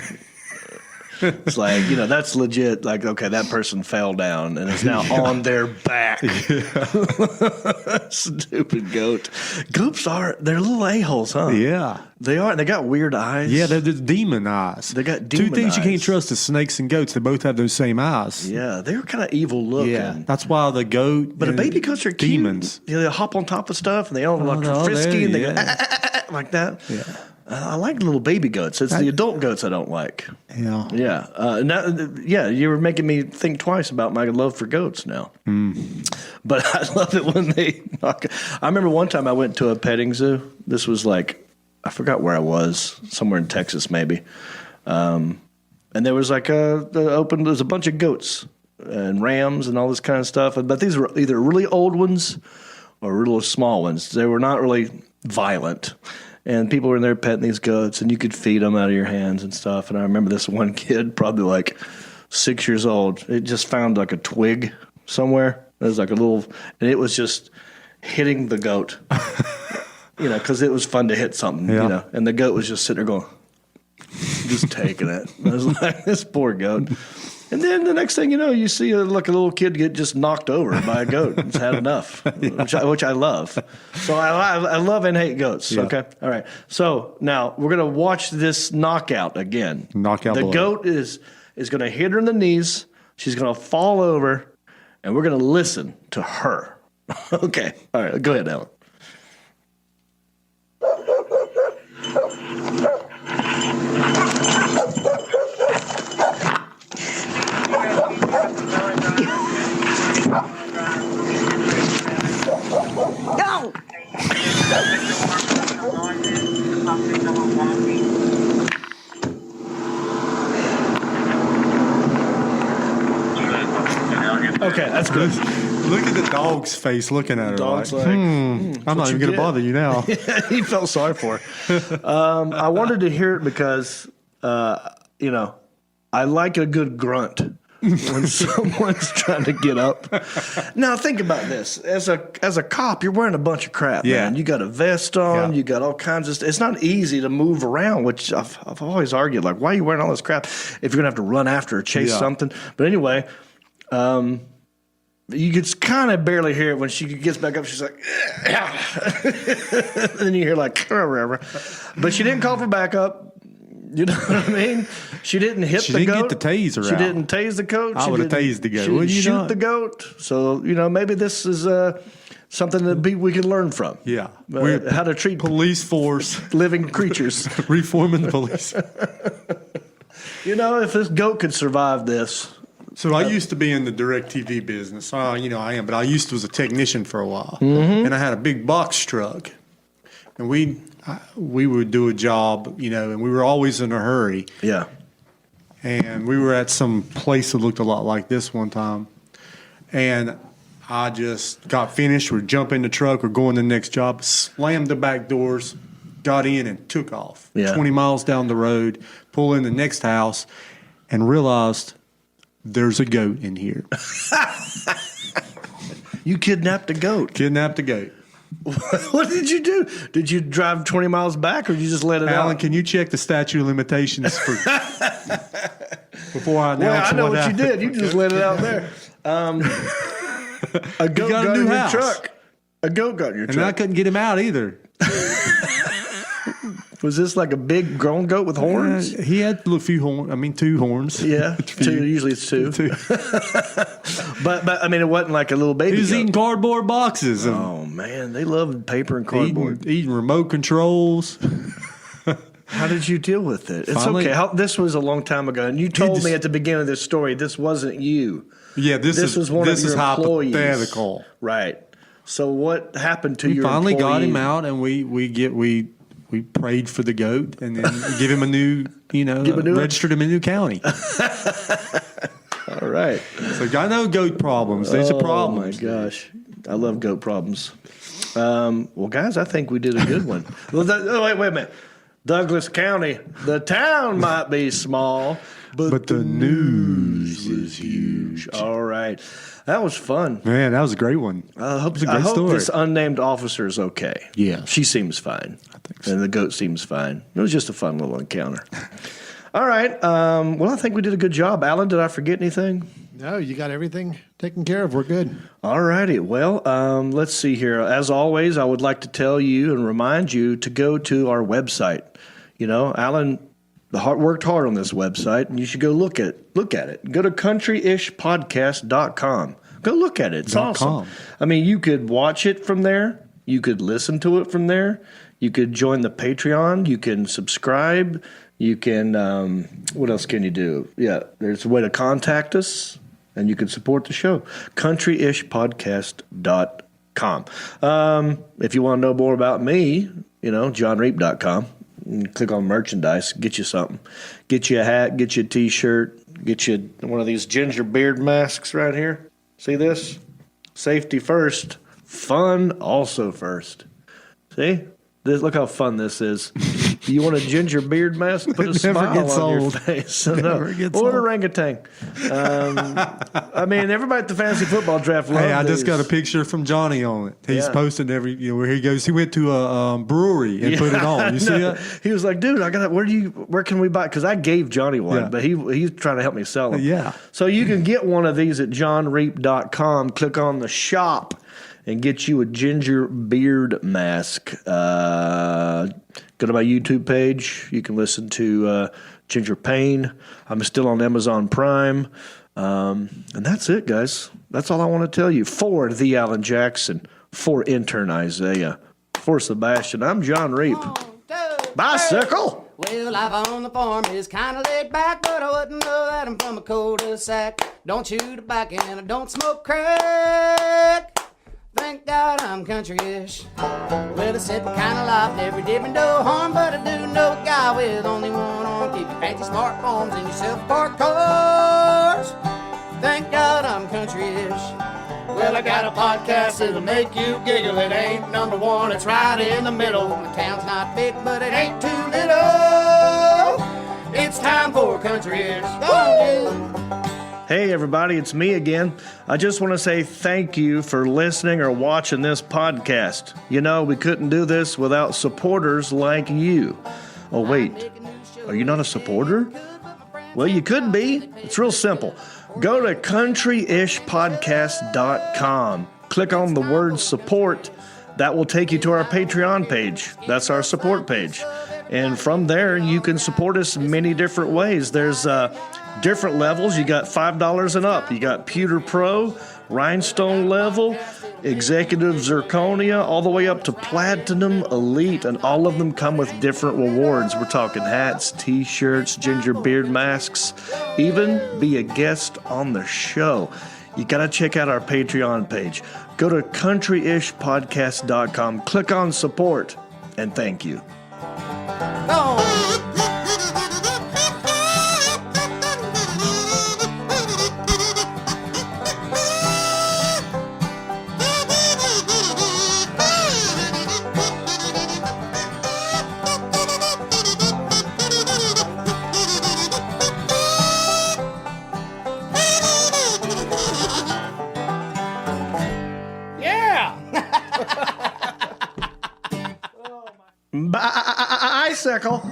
It's like, that's legit. Like, okay, that person fell down and is now on their back. Stupid goat. Goats they're little a-holes, huh? Yeah. They are. They got weird eyes. Yeah, they're demon eyes. They got demon eyes. 2 things you can't trust is snakes and goats. They both have those same eyes. Yeah, they're kind of evil looking. Yeah, that's why the goat. But the baby goats are cute. Demons. Yeah, they hop on top of stuff and they all look frisky and they go like that. Yeah. I like the little baby goats. It's the adult goats I don't like. Yeah. Yeah. You were making me think twice about my love for goats now. But I love it when they knock. I remember one time I went to a petting zoo. This was like, I forgot where I was, somewhere in Texas maybe. And there was like there's a bunch of goats and rams and all this kind of stuff. But these were either really old ones or really small ones. They were not really violent. And people were in there petting these goats, and you could feed them out of your hands and stuff. And I remember this one kid, probably like 6 years old, it just found like a twig somewhere. It was like a little, and it was just hitting the goat, because it was fun to hit something, And the goat was just sitting there going, just taking it. I was like, this poor goat. And then the next thing you know, you see like a little kid get just knocked over by a goat. It's had enough, which I love. So I love and hate goats. Yeah. Okay, all right. So now we're gonna watch this knockout again. Knockout. The goat is gonna hit her in the knees. She's gonna fall over, and we're gonna listen to her. Okay. All right. Go ahead, Alan. Go! Okay, that's good. Look at the dog's face looking at her. Dog's like, I'm not even going to bother you now. He felt sorry for her. I wanted to hear it because, you know, I like a good grunt when someone's trying to get up. Now, think about this. As a cop, you're wearing a bunch of crap, man. You got a vest on. You got all kinds of stuff. It's not easy to move around, which I've always argued, like, why are you wearing all this crap if you're going to have to run after or chase something? But anyway, you could kind of barely hear it when she gets back up. She's like, and then you hear like, but she didn't call for backup. You know what I mean? She didn't hit the goat. She didn't get the taser She didn't tase the goat. I would have tased the goat. She didn't shoot the goat. So, you know, maybe this is something that we can learn from. Yeah. How to treat police force. Living creatures. Reforming the police. You know, if this goat could survive this. So I used to be in the direct TV business. You know, I am, but I used to was a technician for a while. Mm-hmm. And I had a big box truck. And we would do a job, you know, and we were always in a hurry. Yeah. And we were at some place that looked a lot like this one time. And I just got finished. We're jumping the truck. We're going to the next job. Slammed the back doors. Got in and took off. Yeah. 20 miles down the road. Pull in the next house. And realized there's a goat in here. You kidnapped a goat. Kidnapped a goat. What did you do? Did you drive 20 miles back or did you just let it out? Alan, can you check the statute of limitations for before I announce I know what happened? you did. You just let it out there. A goat got in your truck. A goat got in your truck. And I couldn't get him out either. Was this like a big grown goat with horns? He had a few horns. I mean, 2 horns. Yeah, 2. Usually it's 2. but I mean, it wasn't like a little baby. He was goat. eating cardboard boxes. Oh man, they love paper and cardboard. Eating remote controls. How did you deal with it? It's Finally, okay. This was a long time ago, and you told me at the beginning of this story this wasn't you. Yeah, this was one of your employees. Hypothetical. Right. So what happened to your finally employee? got him out, and we prayed for the goat, and then give him a new, registered him in a new county. All right. So I know goat problems. There's a problem. Oh my gosh, I love goat problems. Well, guys, I think we did a good one. Well, wait a minute. Douglas County, the town might be small, but the news is huge. All right. That was fun. Man, that was a great one. I hope story. this unnamed officer is okay. Yeah. She seems fine. I think so. And the goat seems fine. It was just a fun little encounter. All right. Well, I think we did a good job. Alan, did I forget anything? No, you got everything taken care of. We're good. All righty. Well, let's see here. As always, I would like to tell you and remind you to go to our website. You know, Alan worked hard on this website, and you should go look at it. Go to countryishpodcast.com. Go look at it. It's awesome. I mean, you could watch it from there. You could listen to it from there. You could join the Patreon. You can subscribe. You can, what else can you do? Yeah, there's a way to contact us, and you can support the show. countryishpodcast.com. If you want to know more about me, johnreap.com. Click on merchandise, get you something. Get you a hat, get you a T-shirt, get you one of these ginger beard masks right here. See this? Safety first, fun also first. See? Look how fun this is. You want a ginger beard mask? Put a smile on your face. Or an orangutan. I mean, everybody at the fantasy football draft loves I just these. got a picture from Johnny on it. He's posted where he goes. He went to a brewery and put it on. You see that? He was like, dude, where can we buy? Because I gave Johnny one, but he's trying to help me sell them. Yeah. So you can get one of these at johnreap.com. Click on the shop and get you a ginger beard mask. Go to my YouTube page. You can listen to Ginger Payne. I'm still on Amazon Prime. And that's it, guys. That's all I want to tell you. For the Alan Jackson, for intern Isaiah, for Sebastian, I'm John Reap. Bicycle! Well, life on the farm is kind of laid back, but I wouldn't know that I'm from a cul-de-sac. Don't chew tobacco and I don't smoke crack. Thank God I'm country-ish. Well, a simple kind of life, never did me no harm, but I do know a guy with only one arm. Keep your fancy smartphones and your self-parked cars. Thank God I'm country-ish. Well, I got a podcast that'll make you giggle. It ain't number one, it's right in the middle. My town's not big, but it ain't too little. It's time for country-ish. Go on, dude. Hey everybody, it's me again. I just want to say thank you for listening or watching this podcast. You know, we couldn't do this without supporters like you. Oh wait, are you not a supporter? Well, you could be. It's real simple. Go to countryishpodcast.com. Click on the word support. That will take you to our Patreon page. That's our support page. And from there, you can support us in many different ways. There's different levels. You got $5 and up. You got Pewter Pro, Rhinestone level, Executive Zirconia, all the way up to Platinum Elite, and all of them come with different rewards. We're talking hats, t-shirts, ginger beard masks, even be a guest on the show. You got to check out our Patreon page. Go to countryishpodcast.com, click on support, and thank you. Yeah! Bicycle.